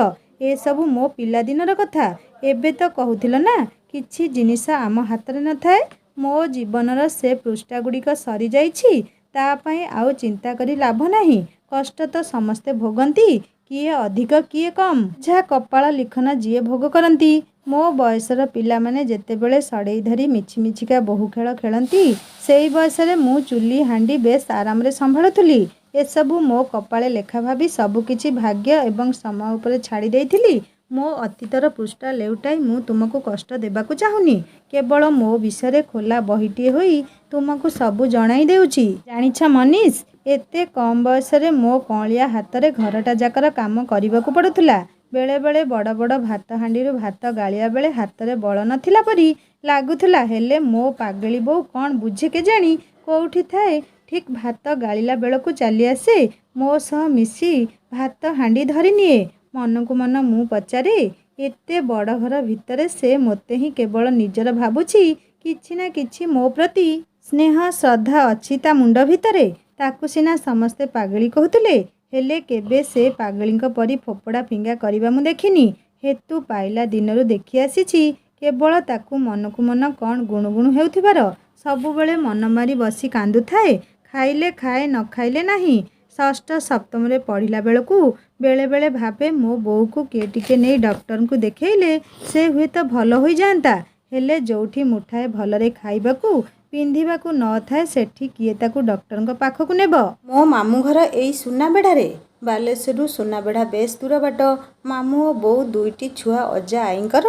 A: ଏସବୁ ମୋ ପିଲାଦିନର କଥା। ଏବେ ତ କହୁଥିଲ ନା, କିଛି ଜିନିଷ ଆମ ହାତରେ ନଥାଏ। ମୋ ଜୀବନର ସେ ପୃଷ୍ଠାଗୁଡ଼ିକ ସରିଯାଇଛି। ତା ପାଇଁ ଆଉ ଚିନ୍ତା କରି ଲାଭ ନାହିଁ। କଷ୍ଟ ତ ସମସ୍ତେ ଭୋଗନ୍ତି, କିଏ ଅଧିକ କିଏ କମ୍। ଯାହା କପାଳ ଲିଖନ ଯିଏ ଭୋଗ କରନ୍ତି। ମୋ ବୟସର ପିଲାମାନେ ଯେତେବେଳେ ସଢ଼େଇ ଧରି ମିଛିମିଛିକା ବୋହୂ ଖେଳ ଖେଳନ୍ତି, ସେଇ ବୟସରେ ମୁଁ ଚୁଲି ହାଣ୍ଡି ବେଶ୍ ଆରାମରେ ସମ୍ଭାଳୁଥିଲି। ଏସବୁ ମୋ କପାଳେ ଲେଖା ଭାବି ସବୁକିଛି ଭାଗ୍ୟ ଏବଂ ସମୟ ଉପରେ ଛାଡ଼ି ଦେଇଥିଲି। ମୋ ଅତୀତର ପୃଷ୍ଠା ଲେଉଟାଇ ମୁଁ ତୁମକୁ କଷ୍ଟ ଦେବାକୁ ଚାହୁଁନି। କେବଳ ମୋ ବିଷୟରେ ଖୋଲା ବହିଟିଏ ହୋଇ ତୁମକୁ ସବୁ ଜଣାଇ ଦେଉଛି। ଜାଣିଛ ମନୀଷ, ଏତେ କମ୍ ବୟସରେ ମୋ କଅଁଳିଆ ହାତରେ ଘରଟା ଯାକର କାମ କରିବାକୁ ପଡ଼ୁଥିଲା। ବେଳେବେଳେ ବଡ଼ ବଡ଼ ଭାତ ହାଣ୍ଡିରୁ ଭାତ ଗାଳିଆ ବେଳେ ହାତରେ ବଳ ନଥିଲା ପରି ଲାଗୁଥିଲା, ହେଲେ ମୋ ପାଗଳି ବୋଉ କ'ଣ ବୁଝେ କେଜାଣି? କୋଉଠି ଥାଏ, ଠିକ୍ ଭାତ ଗାଳିଲା ବେଳକୁ ଚାଲିଆସେ, ମୋ ସହ ମିଶି ଭାତ ହାଣ୍ଡି ଧରିନିଏ। ମନକୁ ମନ ମୁଁ ପଚାରେ, ଏତେ ବଡ଼ ଘର ଭିତରେ ସେ ମୋତେ ହିଁ କେବଳ ନିଜର ଭାବୁଛି? କିଛି ନା କିଛି ମୋ ପ୍ରତି ସ୍ନେହ ଶ୍ରଦ୍ଧା ଅଛି ତା ମୁଣ୍ଡ ଭିତରେ। ତାକୁ ସିନା ସମସ୍ତେ ପାଗଳି କହୁଥିଲେ, ହେଲେ କେବେ ସେ ପାଗଳିଙ୍କ ପରି ଫୋପଡ଼ା ଫିଙ୍ଗା କରିବା ମୁଁ ଦେଖିନି। ହେତୁ ପାଇଲା ଦିନରୁ ଦେଖି ଆସିଛି କେବଳ ତାକୁ ମନକୁ ମନ କ'ଣ ଗୁଣୁଗୁଣୁ ହେଉଥିବାର। ସବୁବେଳେ ମନ ମାରି ବସି କାନ୍ଦୁଥାଏ। ଖାଇଲେ ଖାଏ, ନ ଖାଇଲେ ନାହିଁ। ଷଷ୍ଠ ସପ୍ତମରେ ପଢ଼ିଲା ବେଳକୁ ବେଳେବେଳେ ଭାବେ ମୋ ବୋଉକୁ କିଏ ଟିକେ ନେଇ ଡକ୍ଟରଙ୍କୁ ଦେଖେଇଲେ ସେ ହୁଏତ ଭଲ ହୋଇଯାଆନ୍ତା। ହେଲେ ଯୋଉଠି ମୁଠାଏ ଭଲରେ ଖାଇବାକୁ ପିନ୍ଧିବାକୁ ନଥାଏ, ସେଠି କିଏ ତାକୁ ଡକ୍ଟରଙ୍କ ପାଖକୁ ନେବ? ମୋ ମାମୁଁ ଘର ଏଇ ସୁନାବେଢ଼ାରେ। ବାଲେଶ୍ୱରରୁ ସୁନାବେଢ଼ା ବେଶ୍ ଦୂର ବାଟ। ମାମୁଁ ଓ ବୋଉ ଦୁଇଟି ଛୁଆ ଅଜା ଆଈଙ୍କର।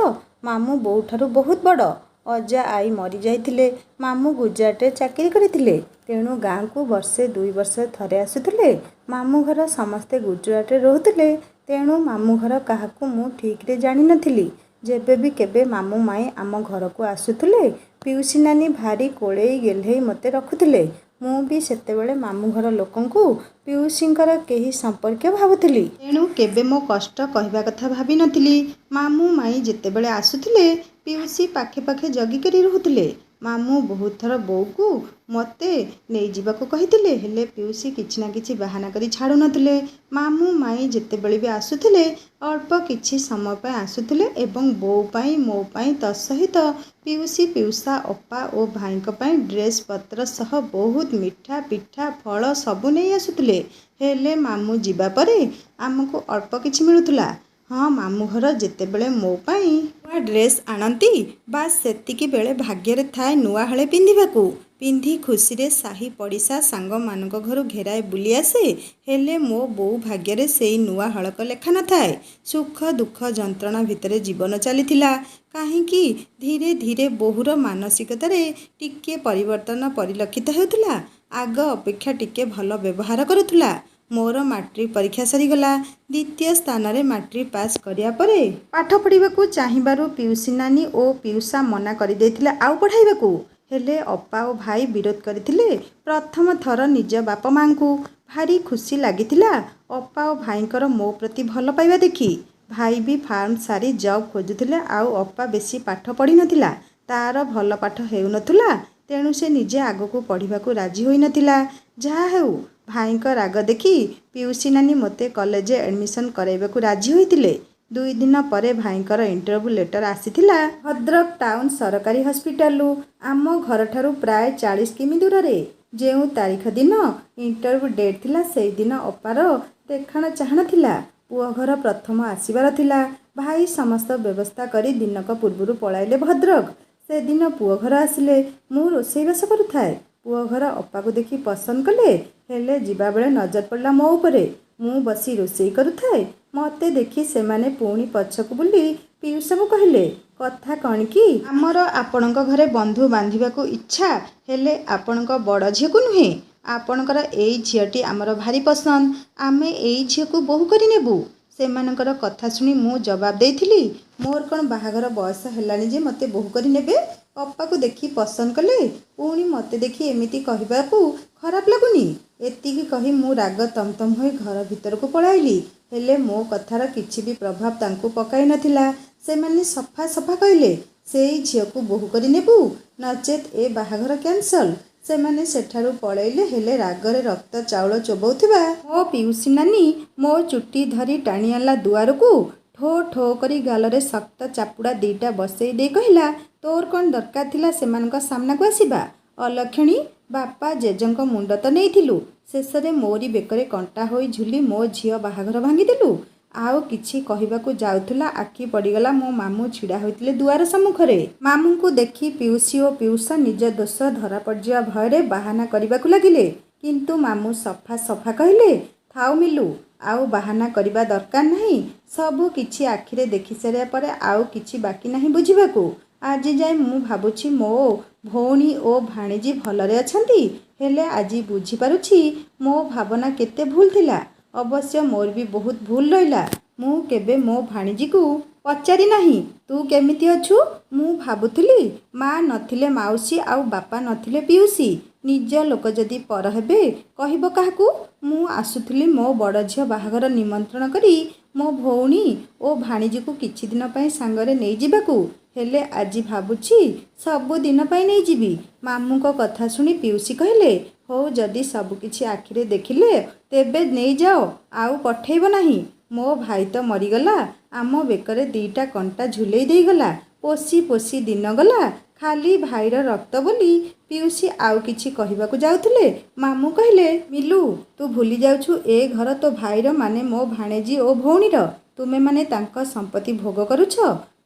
A: ମାମୁଁ ବୋଉଠାରୁ ବହୁତ ବଡ଼। ଅଜା ଆଈ ମରିଯାଇଥିଲେ। ମାମୁଁ ଗୁଜରାଟରେ ଚାକିରି କରିଥିଲେ, ତେଣୁ ଗାଁକୁ ବର୍ଷେ 2 ବର୍ଷରେ ଥରେ ଆସୁଥିଲେ। ମାମୁଁ ଘର ସମସ୍ତେ ଗୁଜରାଟରେ ରହୁଥିଲେ, ତେଣୁ ମାମୁଁ ଘର କାହାକୁ ମୁଁ ଠିକ୍ରେ ଜାଣିନଥିଲି। ଯେବେ ବି କେବେ ମାମୁଁ ମାଇଁ ଆମ ଘରକୁ ଆସୁଥିଲେ, ପିଉସୀ ନାନୀ ଭାରି କୋଳେଇ ଗେହ୍ଲେଇ ମୋତେ ରଖୁଥିଲେ। ମୁଁ ବି ସେତେବେଳେ ମାମୁଁ ଘର ଲୋକଙ୍କୁ ପିଉସୀଙ୍କର କେହି ସମ୍ପର୍କୀୟ ଭାବୁଥିଲି। ତେଣୁ କେବେ ମୋ କଷ୍ଟ କହିବା କଥା ଭାବିନଥିଲି। ମାମୁଁ ମାଇଁ ଯେତେବେଳେ ଆସୁଥିଲେ, ପିଉସୀ ପାଖେ ପାଖେ ଜଗିକରି ରହୁଥିଲେ। ମାମୁଁ ବହୁତ ଥର ବୋଉକୁ ମୋତେ ନେଇଯିବାକୁ କହିଥିଲେ, ହେଲେ ପିଉସୀ କିଛି ନା କିଛି ବାହାନା କରି ଛାଡ଼ୁନଥିଲେ। ମାମୁଁ ମାଇଁ ଯେତେବେଳେ ବି ଆସୁଥିଲେ, ଅଳ୍ପ କିଛି ସମୟ ପାଇଁ ଆସୁଥିଲେ ଏବଂ ବୋଉ ପାଇଁ, ମୋ ପାଇଁ, ତତ୍ସହିତ ପିଉସୀ, ପିଉସା, ଅପା ଓ ଭାଇଙ୍କ ପାଇଁ ଡ୍ରେସ୍ ପତ୍ର ସହ ବହୁତ ମିଠା, ପିଠା, ଫଳ ସବୁ ନେଇ ଆସୁଥିଲେ। ହେଲେ ମାମୁଁ ଯିବା ପରେ ଆମକୁ ଅଳ୍ପ କିଛି ମିଳୁଥିଲା। ହଁ, ମାମୁଁ ଘର ଯେତେବେଳେ ମୋ ପାଇଁ ନୂଆ ଡ୍ରେସ୍ ଆଣନ୍ତି, ବାସ୍ ସେତିକି ବେଳେ ଭାଗ୍ୟରେ ଥାଏ ନୂଆ ହଳେ ପିନ୍ଧିବାକୁ। ପିନ୍ଧି ଖୁସିରେ ସାହି ପଡ଼ିଶା ସାଙ୍ଗମାନଙ୍କ ଘରୁ ଘେରାଏ ବୁଲି ଆସେ। ହେଲେ ମୋ ବୋଉ ଭାଗ୍ୟରେ ସେଇ ନୂଆ ହଳକ ଲେଖା ନଥାଏ। ସୁଖ ଦୁଃଖ ଯନ୍ତ୍ରଣା ଭିତରେ ଜୀବନ ଚାଲିଥିଲା। କାହିଁକି ଧୀରେ ଧୀରେ ବୋହୂର ମାନସିକତାରେ ଟିକିଏ ପରିବର୍ତ୍ତନ ପରିଲକ୍ଷିତ ହେଉଥିଲା। ଆଗ ଅପେକ୍ଷା ଟିକେ ଭଲ ବ୍ୟବହାର କରୁଥିଲା। ମୋର ମାଟ୍ରିକ୍ ପରୀକ୍ଷା ସରିଗଲା। ଦ୍ୱିତୀୟ ସ୍ଥାନରେ ମାଟ୍ରିକ୍ ପାସ୍ କରିବା ପରେ ପାଠ ପଢ଼ିବାକୁ ଚାହିଁବାରୁ ପିଉସୀ ନାନୀ ଓ ପିଉସା ମନା କରିଦେଇଥିଲେ ଆଉ ପଢ଼ାଇବାକୁ। ହେଲେ ଅପା ଓ ଭାଇ ବିରୋଧ କରିଥିଲେ। ପ୍ରଥମ ଥର ନିଜ ବାପ ମାଆଙ୍କୁ। ଭାରି ଖୁସି ଲାଗିଥିଲା ଅପା ଓ ଭାଇଙ୍କର ମୋ ପ୍ରତି ଭଲ ପାଇବା ଦେଖି। ଭାଇ ବି ଫାର୍ମ ସାରି ଜବ୍ ଖୋଜୁଥିଲେ, ଆଉ ଅପା ବେଶୀ ପାଠ ପଢ଼ିନଥିଲା। ତାର ଭଲ ପାଠ ହେଉନଥିଲା, ତେଣୁ ସେ ନିଜେ ଆଗକୁ ପଢ଼ିବାକୁ ରାଜି ହୋଇନଥିଲା। ଯାହା ହେଉ, ଭାଇଙ୍କ ରାଗ ଦେଖି ପିଉସୀ ନାନୀ ମୋତେ କଲେଜରେ ଆଡ଼ମିସନ୍ କରାଇବାକୁ ରାଜି ହୋଇଥିଲେ। 2 ଦିନ ପରେ ଭାଇଙ୍କର ଇଣ୍ଟରଭ୍ୟୁ ଲେଟର ଆସିଥିଲା ଭଦ୍ରକ ଟାଉନ ସରକାରୀ ହସ୍ପିଟାଲରୁ। ଆମ ଘରଠାରୁ ପ୍ରାୟ 40 କିମି ଦୂରରେ। ଯେଉଁ ତାରିଖ ଦିନ ଇଣ୍ଟରଭ୍ୟୁ ଡେଟ୍ ଥିଲା, ସେଇଦିନ ଅପାର ଦେଖାଣ ଚାହାଣ ଥିଲା। ପୁଅ ଘର ପ୍ରଥମ ଆସିବାର ଥିଲା। ଭାଇ ସମସ୍ତ ବ୍ୟବସ୍ଥା କରି ଦିନକ ପୂର୍ବରୁ ପଳାଇଲେ ଭଦ୍ରକ। ସେଦିନ ପୁଅ ଘର ଆସିଲେ। ମୁଁ ରୋଷେଇବାସ କରୁଥାଏ। ପୁଅ ଘର ଅପାକୁ ଦେଖି ପସନ୍ଦ କଲେ, ହେଲେ ଯିବାବେଳେ ନଜର ପଡ଼ିଲା ମୋ ଉପରେ। ମୁଁ ବସି ରୋଷେଇ କରୁଥାଏ। ମୋତେ ଦେଖି ସେମାନେ ପୁଣି ପଛକୁ ବୁଲି ପିଉସାକୁ କହିଲେ, କଥା କ'ଣ କି, ଆମର ଆପଣଙ୍କ ଘରେ ବନ୍ଧୁ ବାନ୍ଧିବାକୁ ଇଚ୍ଛା, ହେଲେ ଆପଣଙ୍କ ବଡ଼ ଝିଅକୁ ନୁହେଁ। ଆପଣଙ୍କର ଏଇ ଝିଅଟି ଆମର ଭାରି ପସନ୍ଦ। ଆମେ ଏଇ ଝିଅକୁ ବୋହୂ କରି ନେବୁ। ସେମାନଙ୍କର କଥା ଶୁଣି ମୁଁ ଜବାବ ଦେଇଥିଲି, ମୋର କ'ଣ ବାହାଘର ବୟସ ହେଲାଣି ଯେ ମୋତେ ବୋହୂ କରି ନେବେ? ଅପାକୁ ଦେଖି ପସନ୍ଦ କଲେ ପୁଣି ମୋତେ ଦେଖି ଏମିତି କହିବାକୁ ଖରାପ ଲାଗୁନି? ଏତିକି କହି ମୁଁ ରାଗ ତମତମ ହୋଇ ଘର ଭିତରକୁ ପଳାଇଲି। ହେଲେ ମୋ କଥାର କିଛି ବି ପ୍ରଭାବ ତାଙ୍କୁ ପକାଇ ନଥିଲା। ସେମାନେ ସଫା ସଫା କହିଲେ, ସେଇ ଝିଅକୁ ବୋହୂ କରି ନେବୁ, ନଚେତ୍ ଏ ବାହାଘର କ୍ୟାନସଲ। ସେମାନେ ସେଠାରୁ ପଳେଇଲେ। ହେଲେ ରାଗରେ ରକ୍ତ ଚାଉଳ ଚୋବାଉଥିବା ମୋ ପିଉସୀ ନାନୀ ମୋ ଚୁଟି ଧରି ଟାଣି ଆଣିଲା ଦୁଆରକୁ। ଠୋ ଠୋ କରି ଗାଲରେ ଶକ୍ତ ଚାପୁଡ଼ା ଦିଟା ବସେଇ ଦେଇ କହିଲା, ତୋର କ'ଣ ଦରକାର ଥିଲା ସେମାନଙ୍କ ସାମ୍ନାକୁ ଆସିବା? ଅଲକ୍ଷଣୀ, ବାପା ଜେଜେଙ୍କ ମୁଣ୍ଡ ତ ନେଇଥିଲୁ, ଶେଷରେ ମୋରି ବେକରେ କଣ୍ଟା ହୋଇ ଝୁଲି ମୋ ଝିଅ ବାହାଘର ଭାଙ୍ଗିଦେଲୁ। ଆଉ କିଛି କହିବାକୁ ଯାଉଥିଲା, ଆଖି ପଡ଼ିଗଲା ମୋ ମାମୁଁ ଛିଡ଼ା ହୋଇଥିଲେ ଦୁଆର ସମ୍ମୁଖରେ। ମାମୁଁଙ୍କୁ ଦେଖି ପିଉସୀ ଓ ପିଉସା ନିଜ ଦୋଷ ଧରା ପଡ଼ିଯିବା ଭୟରେ ବାହାନା କରିବାକୁ ଲାଗିଲେ। କିନ୍ତୁ ମାମୁଁ ସଫା ସଫା କହିଲେ, ଥାଉ ମିଲୁ, ଆଉ ବାହାନା କରିବା ଦରକାର ନାହିଁ। ସବୁ କିଛି ଆଖିରେ ଦେଖି ସାରିବା ପରେ ଆଉ କିଛି ବାକି ନାହିଁ ବୁଝିବାକୁ। ଆଜି ଯାଏ ମୁଁ ଭାବୁଛି ମୋ ଭଉଣୀ ଓ ଭାଣିଜୀ ଭଲରେ ଅଛନ୍ତି। ହେଲେ ଆଜି ବୁଝିପାରୁଛି ମୋ ଭାବନା କେତେ ଭୁଲ ଥିଲା। ଅବଶ୍ୟ ମୋର ବି ବହୁତ ଭୁଲ ରହିଲା। ମୁଁ କେବେ ମୋ ଭାଣିଜୀକୁ ପଚାରି ନାହିଁ, ତୁ କେମିତି ଅଛୁ? ମୁଁ ଭାବୁଥିଲି, ମା ନଥିଲେ ମାଉସୀ ଆଉ ବାପା ନଥିଲେ ପିଉସୀ। ନିଜ ଲୋକ ଯଦି ପର ହେବେ କହିବ କାହାକୁ? ମୁଁ ଆସୁଥିଲି ମୋ ବଡ଼ ଝିଅ ବାହାଘର ନିମନ୍ତ୍ରଣ କରି ମୋ ଭଉଣୀ ଓ ଭାଣିଜୀକୁ କିଛି ଦିନ ପାଇଁ ସାଙ୍ଗରେ ନେଇଯିବାକୁ। ହେଲେ ଆଜି ଭାବୁଛି ସବୁଦିନ ପାଇଁ ନେଇଯିବି। ମାମୁଁଙ୍କ କଥା ଶୁଣି ପିଉସୀ କହିଲେ, ହଉ, ଯଦି ସବୁକିଛି ଆଖିରେ ଦେଖିଲେ ତେବେ ନେଇଯାଅ, ଆଉ ପଠେଇବ ନାହିଁ। ମୋ ଭାଇ ତ ମରିଗଲା, ଆମ ବେକରେ ଦିଟା କଣ୍ଟା ଝୁଲେଇ ଦେଇଗଲା। ପୋଷି ପୋଷି ଦିନ ଗଲା, ଖାଲି ଭାଇର ରକ୍ତ ବୋଲି। ପିଉସୀ ଆଉ କିଛି କହିବାକୁ ଯାଉଥିଲେ, ମାମୁଁ କହିଲେ, ମିଲୁ, ତୁ ଭୁଲି ଯାଉଛୁ ଏ ଘର ତୋ ଭାଇର, ମାନେ ମୋ ଭାଣେଜୀ ଓ ଭଉଣୀର। ତୁମେମାନେ ତାଙ୍କ ସମ୍ପତ୍ତି ଭୋଗ କରୁଛ।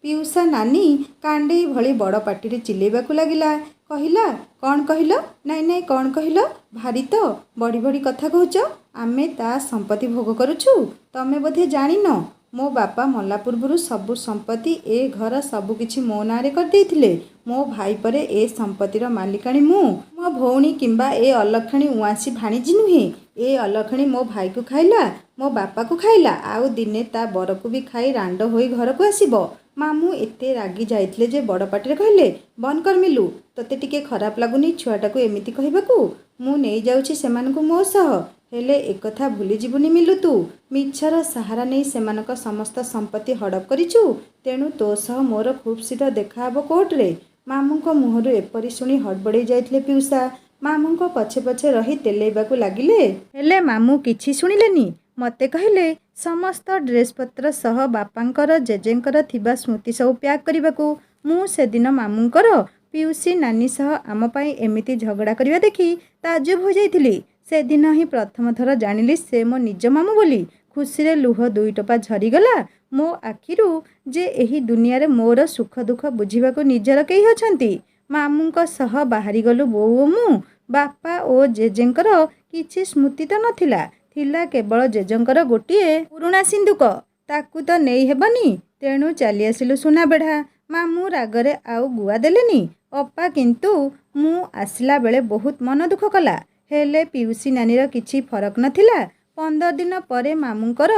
A: ପିଉସା ନାନୀ କାଣ୍ଡେଇ ଭଳି ବଡ଼ ପାଟିରେ ଚିଲେଇବାକୁ ଲାଗିଲା। କହିଲା, କ'ଣ କହିଲ? ନାଇଁ ନାଇଁ, କ'ଣ କହିଲ? ଭାରି ତ ବଢ଼ି ବଢ଼ି କଥା କହୁଛ। ଆମେ ତା ସମ୍ପତ୍ତି ଭୋଗ କରୁଛୁ। ତମେ ବୋଧେ ଜାଣିନ, ମୋ ବାପା ମଲା ପୂର୍ବରୁ ସବୁ ସମ୍ପତ୍ତି, ଏ ଘର ସବୁ କିଛି ମୋ ନାଁରେ କରିଦେଇଥିଲେ। ମୋ ଭାଇ ପରେ ଏ ସମ୍ପତ୍ତିର ମାଲିକାଣୀ ମୁଁ। ମୋ ଭଉଣୀ କିମ୍ବା ଏ ଅଲକ୍ଷଣୀ ଉଆଁସୀ ଭାଣିଜୀ ନୁହେଁ। ଏ ଅଲକ୍ଷଣୀ ମୋ ଭାଇକୁ ଖାଇଲା, ମୋ ବାପାକୁ ଖାଇଲା, ଆଉ ଦିନେ ତା ବରକୁ ବି ଖାଇ ରାଣ୍ଡ ହୋଇ ଘରକୁ ଆସିବ। ମାମୁଁ ଏତେ ରାଗି ଯାଇଥିଲେ ଯେ ବଡ଼ ପାଟିରେ କହିଲେ, ବନ୍ଦ କର ମିଲୁ, ତୋତେ ଟିକେ ଖରାପ ଲାଗୁନି ଛୁଆଟାକୁ ଏମିତି କହିବାକୁ? ମୁଁ ନେଇଯାଉଛି ସେମାନଙ୍କୁ ମୋ ସହ। ହେଲେ ଏକଥା ଭୁଲିଯିବୁନି ମିଲୁ, ତୁ ମିଛର ସାହାରା ନେଇ ସେମାନଙ୍କ ସମସ୍ତ ସମ୍ପତ୍ତି ହଡ଼ପ କରିଛୁ। ତେଣୁ ତୋ ସହ ମୋର ଖୁବ୍ ଶୀଘ୍ର ଦେଖାହେବ କୋର୍ଟରେ। ମାମୁଁଙ୍କ ମୁହଁରୁ ଏପରି ଶୁଣି ହଡ଼ବଡ଼େଇ ଯାଇଥିଲେ ପିଉସା। ମାମୁଁଙ୍କ ପଛେ ପଛେ ରହି ତେଲେଇବାକୁ ଲାଗିଲେ। ହେଲେ ମାମୁଁ କିଛି ଶୁଣିଲେନି। ମୋତେ କହିଲେ, ସମସ୍ତ ଡ୍ରେସପତ୍ର ସହ ବାପାଙ୍କର ଜେଜେଙ୍କର ଥିବା ସ୍ମୃତି ସବୁ ପ୍ୟାକ୍ କରିବାକୁ। ମୁଁ ସେଦିନ ମାମୁଁଙ୍କର ପିଉସୀ ନାନୀ ସହ ଆମ ପାଇଁ ଏମିତି ଝଗଡ଼ା କରିବା ଦେଖି ତାଜୁବ ହୋଇଯାଇଥିଲି। ସେଦିନ ହିଁ ପ୍ରଥମ ଥର ଜାଣିଲି ସେ ମୋ ନିଜ ମାମୁଁ ବୋଲି। ଖୁସିରେ ଲୁହ ଦୁଇ ଟୋପା ଝରିଗଲା ମୋ ଆଖିରୁ ଯେ ଏହି ଦୁନିଆରେ ମୋର ସୁଖ ଦୁଃଖ ବୁଝିବାକୁ ନିଜର କେହି ଅଛନ୍ତି। ମାମୁଁଙ୍କ ସହ ବାହାରିଗଲୁ ବୋଉ ଓ ମୁଁ। ବାପା ଓ ଜେଜେଙ୍କର କିଛି ସ୍ମୃତି ତ ନଥିଲା, ଥିଲା କେବଳ ଜେଜେଙ୍କର ଗୋଟିଏ ପୁରୁଣା ସିନ୍ଦୁକ। ତାକୁ ତ ନେଇ ହେବନି, ତେଣୁ ଚାଲି ଆସିଲୁ ସୁନାବେଢ଼ା। ମାମୁଁ ରାଗରେ ଆଉ ଗୁଆ ଦେଲେନି। ଅପା କିନ୍ତୁ ମୁଁ ଆସିଲା ବେଳେ ବହୁତ ମନ ଦୁଃଖ କଲା। ହେଲେ ପିଉସୀ ନାନୀର କିଛି ଫରକ ନଥିଲା। 15 ଦିନ ପରେ ମାମୁଁଙ୍କର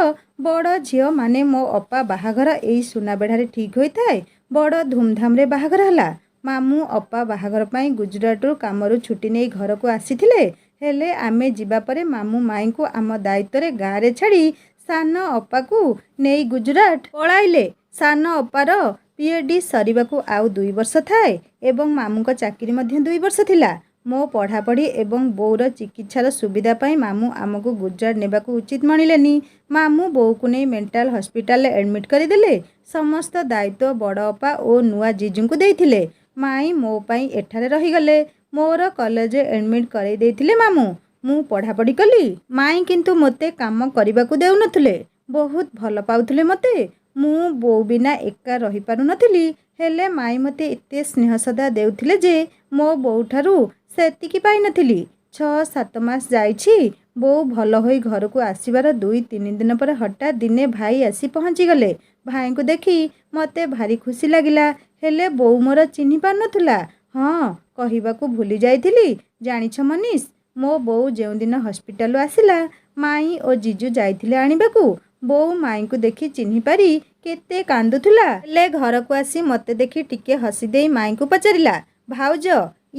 A: ବଡ଼ ଝିଅ ମାନେ ମୋ ଅପା ବାହାଘର ଏଇ ସୁନାବେଢ଼ାରେ ଠିକ୍ ହୋଇଥାଏ। ବଡ଼ ଧୁମଧାମରେ ବାହାଘର ହେଲା। ମାମୁଁ ଅପା ବାହାଘର ପାଇଁ ଗୁଜୁରାଟରୁ କାମରୁ ଛୁଟି ନେଇ ଘରକୁ ଆସିଥିଲେ। ହେଲେ ଆମେ ଯିବା ପରେ ମାମୁଁ ମାଇଁଙ୍କୁ ଆମ ଦାୟିତ୍ୱରେ ଗାଁରେ ଛାଡ଼ି ସାନ ଅପାକୁ ନେଇ ଗୁଜୁରାଟ ପଳାଇଲେ। ସାନ ଅପାର PhD ସରିବାକୁ ଆଉ 2 ବର୍ଷ ଥାଏ ଏବଂ ମାମୁଁଙ୍କ ଚାକିରି ମଧ୍ୟ 2 ବର୍ଷ ଥିଲା। ମୋ ପଢ଼ାପଢ଼ି ଏବଂ ବୋଉର ଚିକିତ୍ସାର ସୁବିଧା ପାଇଁ ମାମୁଁ ଆମକୁ ଗୁଜୁରାଟ ନେବାକୁ ଉଚିତ ମଣିଲେନି। ମାମୁଁ ବୋଉକୁ ନେଇ ମେଣ୍ଟାଲ ହସ୍ପିଟାଲରେ ଆଡ଼ମିଟ୍ କରିଦେଲେ। ସମସ୍ତ ଦାୟିତ୍ୱ ବଡ଼ ଅପା ଓ ନୂଆ ଜିଜୁଙ୍କୁ ଦେଇଥିଲେ। ମାଇଁ ମୋ ପାଇଁ ଏଠାରେ ରହିଗଲେ। ମୋର କଲେଜରେ ଆଡ଼ମିଟ୍ କରାଇ ଦେଇଥିଲେ ମାମୁଁ। ମୁଁ ପଢ଼ାପଢ଼ି କଲି। ମାଇଁ କିନ୍ତୁ ମୋତେ କାମ କରିବାକୁ ଦେଉନଥିଲେ। ବହୁତ ଭଲ ପାଉଥିଲେ ମୋତେ। ମୁଁ ବୋଉ ବିନା ଏକା ରହିପାରୁନଥିଲି। ହେଲେ ମାଇଁ ମୋତେ ଏତେ ସ୍ନେହ ଶ୍ରଦ୍ଧା ଦେଉଥିଲେ ଯେ ମୋ ବୋଉଠାରୁ ସେତିକି ପାଇନଥିଲି। 6-7 ମାସ ଯାଇଛି। ବୋଉ ଭଲ ହୋଇ ଘରକୁ ଆସିବାର 2-3 ଦିନ ପରେ ହଠାତ୍ ଦିନେ ଭାଇ ଆସି ପହଞ୍ଚିଗଲେ। ଭାଇଙ୍କୁ ଦେଖି ମୋତେ ଭାରି ଖୁସି ଲାଗିଲା। ହେଲେ ବୋଉ ମୋର ଚିହ୍ନି ପାରୁନଥିଲା। ହଁ, କହିବାକୁ ଭୁଲି ଯାଇଥିଲି। ଜାଣିଛ ମନୀଷ, ମୋ ବୋଉ ଯେଉଁଦିନ ହସ୍ପିଟାଲରୁ ଆସିଲା, ମାଇଁ ଓ ଜିଜୁ ଯାଇଥିଲେ ଆଣିବାକୁ। ବୋଉ ମାଇଁକୁ ଦେଖି ଚିହ୍ନି ପାରି କେତେ କାନ୍ଦୁଥିଲା। ହେଲେ ଘରକୁ ଆସି ମୋତେ ଦେଖି ଟିକେ ହସି ଦେଇ ମାଇଁକୁ ପଚାରିଲା, ଭାଉଜ,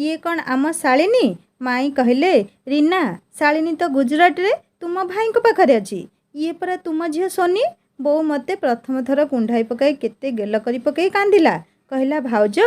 A: ଇଏ କ'ଣ ଆମ ଶାଳିନୀ? ମାଇଁ କହିଲେ, ରୀନା, ଶାଳିନୀ ତ ଗୁଜରାଟରେ ତୁମ ଭାଇଙ୍କ ପାଖରେ ଅଛି। ଇଏ ପରା ତୁମ ଝିଅ ସୋନି। ବୋଉ ମୋତେ ପ୍ରଥମ ଥର କୁଣ୍ଢାଇ ପକାଇ କେତେ ଗେଲ କରି ପକାଇ କାନ୍ଦିଲା। କହିଲା, ଭାଉଜ,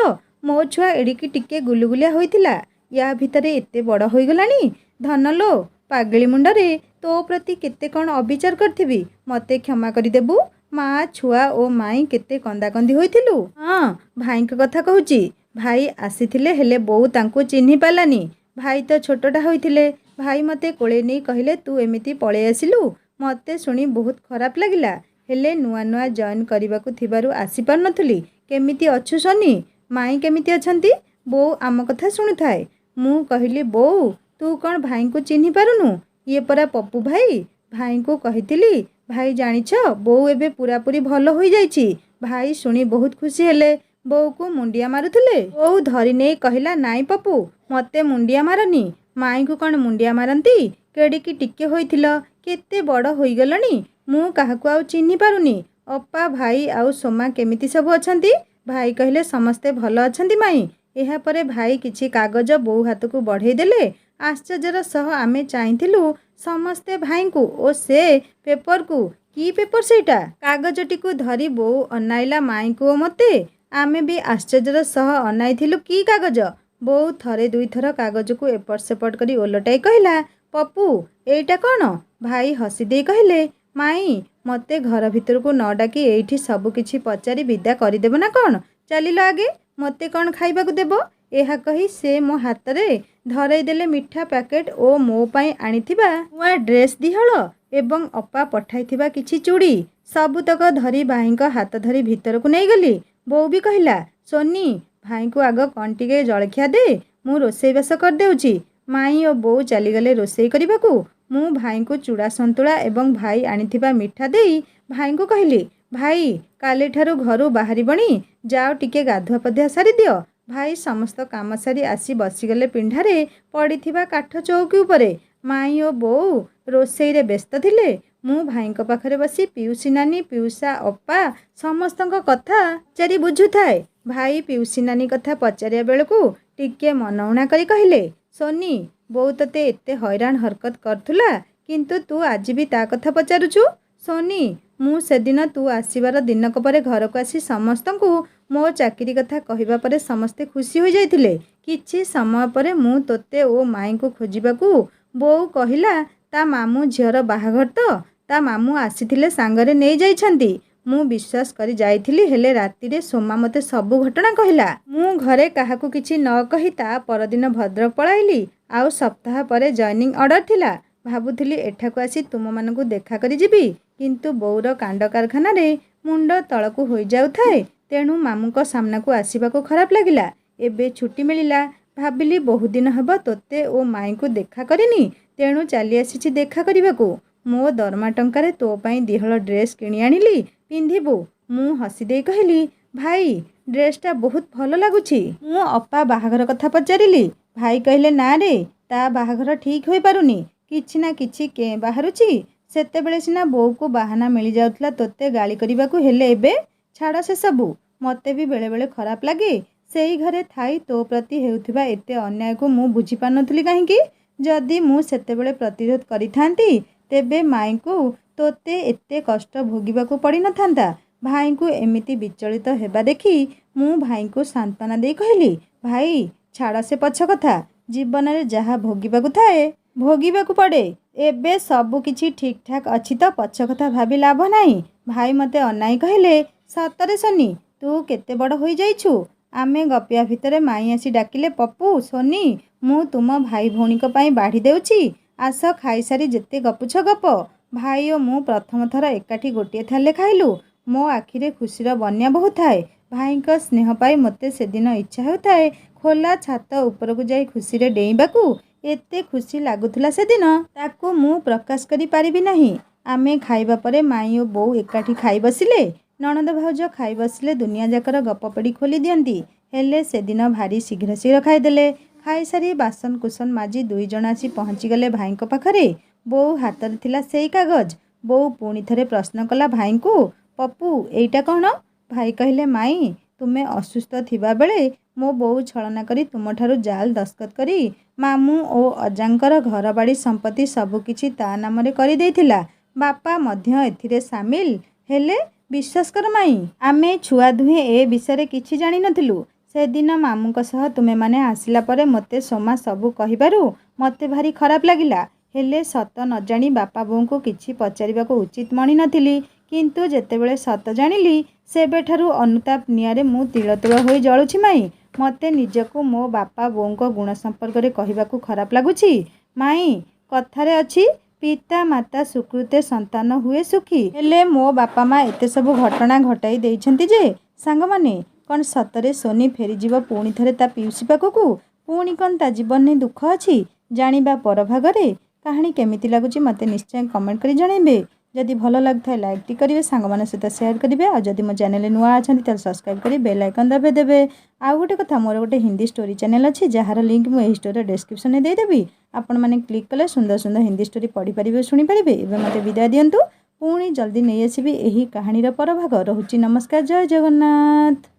A: ମୋ ଛୁଆ ଏଡ଼ିକି ଟିକେ ଗୁଲୁଗୁଲିଆ ହୋଇଥିଲା, ୟା ଭିତରେ ଏତେ ବଡ଼ ହୋଇଗଲାଣି। ଧନଲୋ, ପାଗଳି ମୁଣ୍ଡରେ ତୋ ପ୍ରତି କେତେ କ'ଣ ଅବିଚାର କରିଥିବି। ମୋତେ କ୍ଷମା କରିଦେବୁ। ମା, ଛୁଆ ଓ ମାଇଁ କେତେ କନ୍ଦାକନ୍ଦି ହୋଇଥିଲୁ। ହଁ, ଭାଇଙ୍କ କଥା କହୁଛି। ଭାଇ ଆସିଥିଲେ, ହେଲେ ବୋଉ ତାଙ୍କୁ ଚିହ୍ନି ପାରିଲାନି। ଭାଇ ତ ଛୋଟଟା ହୋଇଥିଲେ। ଭାଇ ମୋତେ କୋଳେଇ ନେଇ କହିଲେ, ତୁ ଏମିତି ପଳେଇ ଆସିଲୁ। ମୋତେ ଶୁଣି ବହୁତ ଖରାପ ଲାଗିଲା। ହେଲେ ନୂଆ ନୂଆ ଜଏନ୍ କରିବାକୁ ଥିବାରୁ ଆସିପାରୁନଥିଲି। କେମିତି ଅଛୁ ସୋନି? ମାଇଁ କେମିତି ଅଛନ୍ତି? ବୋଉ ଆମ କଥା ଶୁଣୁଥାଏ। ମୁଁ କହିଲି, ବୋଉ, ତୁ କ'ଣ ଭାଇଙ୍କୁ ଚିହ୍ନି ପାରୁନୁ? ଇଏ ପରା ପପୁ ଭାଇ। ଭାଇଙ୍କୁ କହିଥିଲି। ଭାଇ ଜାଣିଛ, ବୋଉ ଏବେ ପୁରାପୁରି ଭଲ ହୋଇଯାଇଛି। ଭାଇ ଶୁଣି ବହୁତ ଖୁସି ହେଲେ। ବୋଉକୁ ମୁଣ୍ଡିଆ ମାରୁଥିଲେ। ବୋଉ ଧରି ନେଇ କହିଲା, ନାଇଁ ପପୁ, ମୋତେ ମୁଣ୍ଡିଆ ମାରନି। ମାଇଁକୁ କ'ଣ ମୁଣ୍ଡିଆ ମାରନ୍ତି? କେଡ଼ିକି ଟିକେ ହୋଇଥିଲ, କେତେ ବଡ଼ ହୋଇଗଲଣି। ମୁଁ କାହାକୁ ଆଉ ଚିହ୍ନି ପାରୁନି। ଅପା, ଭାଇ ଆଉ ସୋମା କେମିତି ସବୁ ଅଛନ୍ତି? ଭାଇ କହିଲେ, ସମସ୍ତେ ଭଲ ଅଛନ୍ତି ମାଇଁ। ଏହାପରେ ଭାଇ କିଛି କାଗଜ ବୋଉ ହାତକୁ ବଢ଼େଇ ଦେଲେ। ଆଶ୍ଚର୍ଯ୍ୟର ସହ ଆମେ ଚାହିଁଥିଲୁ ସମସ୍ତେ ଭାଇଙ୍କୁ ଓ ସେ ପେପରକୁ। କି ପେପର ସେଇଟା? କାଗଜଟିକୁ ଧରି ବୋଉ ଅନାଇଲା ମାଇଁକୁ ଓ ମୋତେ। ଆମେ ବି ଆଶ୍ଚର୍ଯ୍ୟର ସହ ଅନାଇଥିଲୁ, କି କାଗଜ? ବୋଉ ଥରେ ଦୁଇଥର କାଗଜକୁ ଏପଟ ସେପଟ କରି ଓଲଟାଇ କହିଲା, ପପୁ, ଏଇଟା କ'ଣ? ଭାଇ ହସି ଦେଇ କହିଲେ, ମାଇଁ, ମୋତେ ଘର ଭିତରକୁ ନ ଡାକି ଏଇଠି ସବୁ କିଛି ପଚାରି ବିଦା କରିଦେବ ନା କ'ଣ? ଚାଲିଲ ଆଗେ, ମୋତେ କ'ଣ ଖାଇବାକୁ ଦେବ। ଏହା କହି ସେ ମୋ ହାତରେ ଧରେଇ ଦେଲେ ମିଠା ପ୍ୟାକେଟ ଓ ମୋ ପାଇଁ ଆଣିଥିବା ନୂଆ ଡ୍ରେସ୍ ଦିହଳ ଏବଂ ଅପା ପଠାଇଥିବା କିଛି ଚୁଡ଼ି। ସବୁତକ ଧରି ଭାଇଙ୍କ ହାତ ଧରି ଭିତରକୁ ନେଇଗଲି। ବୋଉ ବି କହିଲା, ସୋନି, ଭାଇଙ୍କୁ ଆଗ କ'ଣ ଟିକେ ଜଳଖିଆ ଦେ, ମୁଁ ରୋଷେଇବାସ କରିଦେଉଛି। ମାଇଁ ଓ ବୋଉ ଚାଲିଗଲେ ରୋଷେଇ କରିବାକୁ। ମୁଁ ଭାଇଙ୍କୁ ଚୁଡ଼ା ସନ୍ତୁଳା ଏବଂ ଭାଇ ଆଣିଥିବା ମିଠା ଦେଇ ଭାଇଙ୍କୁ କହିଲି, ଭାଇ, କାଲିଠାରୁ ଘରୁ ବାହାରିବଣି, ଯାଅ ଟିକେ ଗାଧୁଆ ପାଧୁଆ ସାରିଦିଅ। ଭାଇ ସମସ୍ତ କାମ ସାରି ଆସି ବସିଗଲେ ପିଣ୍ଡାରେ ପଡ଼ିଥିବା କାଠ ଚୌକି ଉପରେ। ମାଇଁ ଓ ବୋଉ ରୋଷେଇରେ ବ୍ୟସ୍ତ ଥିଲେ। ମୁଁ ଭାଇଙ୍କ ପାଖରେ ବସି ପିଉସୀ ନାନୀ, ପିଉସା, ଅପା ସମସ୍ତଙ୍କ କଥା ପଚାରି ବୁଝୁଥାଏ। ଭାଇ ପିଉସୀ ନାନୀ କଥା ପଚାରିବା ବେଳକୁ ଟିକେ ମନଉଣା କରି କହିଲେ, ସୋନି, ବୋଉ ତତେ ଏତେ ହଇରାଣ ହରକତ କରୁଥିଲା, କିନ୍ତୁ ତୁ ଆଜି ବି ତା କଥା ପଚାରୁଛୁ। ସୋନି, ମୁଁ ସେଦିନ ତୁ ଆସିବାର ଦିନକ ପରେ ଘରକୁ ଆସି ସମସ୍ତଙ୍କୁ ମୋ ଚାକିରି କଥା କହିବା ପରେ ସମସ୍ତେ ଖୁସି ହୋଇଯାଇଥିଲେ। କିଛି ସମୟ ପରେ ମୁଁ ତୋତେ ଓ ମାଇଁଙ୍କୁ ଖୋଜିବାକୁ ବୋଉ କହିଲା, ତା ମାମୁଁ ଝିଅର ବାହାଘର ତ, ତା ମାମୁଁ ଆସିଥିଲେ, ସାଙ୍ଗରେ ନେଇ ଯାଇଛନ୍ତି। ମୁଁ ବିଶ୍ୱାସ କରି ଯାଇଥିଲି। ହେଲେ ରାତିରେ ସୋମା ମୋତେ ସବୁ ଘଟଣା କହିଲା। ମୁଁ ଘରେ କାହାକୁ କିଛି ନ କହି ତା ପରଦିନ ଭଦ୍ରକ ପଳାଇଲି। ଆଉ ସପ୍ତାହ ପରେ ଜଏନିଂ ଅର୍ଡ଼ର ଥିଲା। ଭାବୁଥିଲି ଏଠାକୁ ଆସି ତୁମମାନଙ୍କୁ ଦେଖା କରି ଯିବି, କିନ୍ତୁ ବୋଉର କାଣ୍ଡ କାରଖାନାରେ ମୁଣ୍ଡ ତଳକୁ ହୋଇଯାଉଥାଏ। ତେଣୁ ମାମୁଁଙ୍କ ସାମ୍ନାକୁ ଆସିବାକୁ ଖରାପ ଲାଗିଲା। ଏବେ ଛୁଟି ମିଳିଲା। ଭାବିଲି ବହୁଦିନ ହେବ ତୋତେ ଓ ମାଇଁଙ୍କୁ ଦେଖା କରିନି, ତେଣୁ ଚାଲି ଆସିଛି ଦେଖା କରିବାକୁ। ମୋ ଦରମା ଟଙ୍କାରେ ତୋ ପାଇଁ ଦିହଳ ଡ୍ରେସ୍ କିଣି ଆଣିଲି, ପିନ୍ଧିବୁ। ମୁଁ ହସି ଦେଇ କହିଲି, ଭାଇ, ଡ୍ରେସ୍ଟା ବହୁତ ଭଲ ଲାଗୁଛି। ମୁଁ ଅପା ବାହାଘର କଥା ପଚାରିଲି। ଭାଇ କହିଲେ, ନା ରେ, ତା ବାହାଘର ଠିକ୍ ହୋଇପାରୁନି। କିଛି ନା କିଛି କେଁ ବାହାରୁଛି। ସେତେବେଳେ ସିନା ବୋଉକୁ ବାହାନା ମିଳିଯାଉଥିଲା ତୋତେ ଗାଳି କରିବାକୁ। ହେଲେ ଏବେ ଛାଡ଼ ସେସବୁ। ମୋତେ ବି ବେଳେବେଳେ ଖରାପ ଲାଗେ। ସେଇ ଘରେ ଥାଇ ତୋ ପ୍ରତି ହେଉଥିବା ଏତେ ଅନ୍ୟାୟକୁ ମୁଁ ବୁଝିପାରୁନଥିଲି କାହିଁକି? ଯଦି ମୁଁ ସେତେବେଳେ ପ୍ରତିରୋଧ କରିଥାନ୍ତି, ତେବେ ମାଇଁକୁ ତୋତେ ଏତେ କଷ୍ଟ ଭୋଗିବାକୁ ପଡ଼ିନଥାନ୍ତା। ଭାଇଙ୍କୁ ଏମିତି ବିଚଳିତ ହେବା ଦେଖି ମୁଁ ଭାଇଙ୍କୁ ସାନ୍ତ୍ୱନା ଦେଇ କହିଲି, ଭାଇ, ଛାଡ଼ ସେ ପଛ କଥା। ଜୀବନରେ ଯାହା ଭୋଗିବାକୁ ଥାଏ, ଭୋଗିବାକୁ ପଡ଼େ। ଏବେ ସବୁ କିଛି ଠିକ୍ ଠାକ୍ ଅଛି ତ ପଛ କଥା ଭାବି ଲାଭ ନାହିଁ। ଭାଇ ମୋତେ ଅନାଇ କହିଲେ, ସତରେ ସୋନି, ତୁ କେତେ ବଡ଼ ହୋଇଯାଇଛୁ। ଆମେ ଗପିବା ଭିତରେ ମାଇଁ ଆସି ଡାକିଲେ, ପପୁ, ସୋନି, ମୁଁ ତୁମ ଭାଇ ଭଉଣୀଙ୍କ ପାଇଁ ବାଢ଼ି ଦେଉଛି। ଆସ, ଖାଇସାରି ଯେତେ ଗପୁଛ ଗପ। ଭାଇ ଓ ମୁଁ ପ୍ରଥମ ଥର ଏକାଠି ଗୋଟିଏ ଥାଳିରେ ଖାଇଲୁ। ମୋ ଆଖିରେ ଖୁସିର ବନ୍ୟା ବହୁଥାଏ। ଭାଇଙ୍କ ସ୍ନେହ ପାଇ ମୋତେ ସେଦିନ ଇଚ୍ଛା ହେଉଥାଏ ଖୋଲା ଛାତ ଉପରକୁ ଯାଇ ଖୁସିରେ ଡେଇଁବାକୁ। एते खुशी लगुला से दिन ताकू मु प्रकाश करी पारिबी नहीं। आमे खाइबा परे माई और बोऊ एकाठी खाई बसिले। नणंद भाउज खाई बसिले दुनिया जाकर गपपड़ी खोली दियंती। हेले से दिन भारी शीघ्र शीघ्र खाईदेले। खाई सारी बासन कुसन माजी दुई जण आसी पहुँची गले भाई पाखरे। बोऊ हाथ थिला सेई कागज। बोऊ पुणी थरे प्रश्न कला भाई को, पप्पू एइटा कौन? भाई कहले माई तुमे असुस्थ थिबा बेले मो बोऊ छलना करी तुमठारु जाल दस्खत करी मामू ओ अजांकर घर बाड़ी संपत्ति सबकिछि ता नामरे करी देइथिला। बापा मध्य एथिरे सामिल हेले। विश्वास कर माई आमे छुआ दुहे ए विषय किछि जानि नथिलु। से दिन मामूंक सह तुमे माने आसिला परे मते सोमा सबु कहिबारु मते भारी खराब लागिला। हेले सत न जानी बापा बोऊ को किछि पचारिबाको उचित मणि नथिली। किंतु जेतेबेले सत जानिली सेबेठारु अनुताप नियारे मु तिल तिल होई जळुछि माई। मते निजको मो बापा बोऊंको गुण संपर्क रे कहिबाकू खराब लागुछि। माई कथारे अछि पिता माता सुकृते संतान हुए सुखी। हेले मो बापा माँ एते सबु घटना घटाई देइछन्ति जे सांग माने कौन सतरे सोनी फेरी जीव पुणी थरे ता पिउसी पाखकू। पुणी कौन ता जीवन ने दुख अछि जानिबा पर भागरे। कहानी केमिति लागुछि मते निश्चय कमेंट करी जणाइबे। जदि भलो लागथाय लाइक टी करिवे, सांग माने सहित शेयर करिवे और जदि मो चैनल नुआ अछंती त सब्सक्राइब करी बेल आइकन दबे देबे। आ गोटे कथा मोर गोटे हिंदी स्टोरी चैनल अछि जहार लिंक मो एही स्टोरी डिस्क्रिप्शन में दे देबी। आपण माने क्लिक कले सुंदर सुंदर हिंदी स्टोरी पढ़ी परिबे सुनी परिबे। एबे मते विदाय दियंतु। पुणी जल्दी नै आसीबी एही कहानी रो पर भाग। रहुची नमस्कार, जय जगन्नाथ।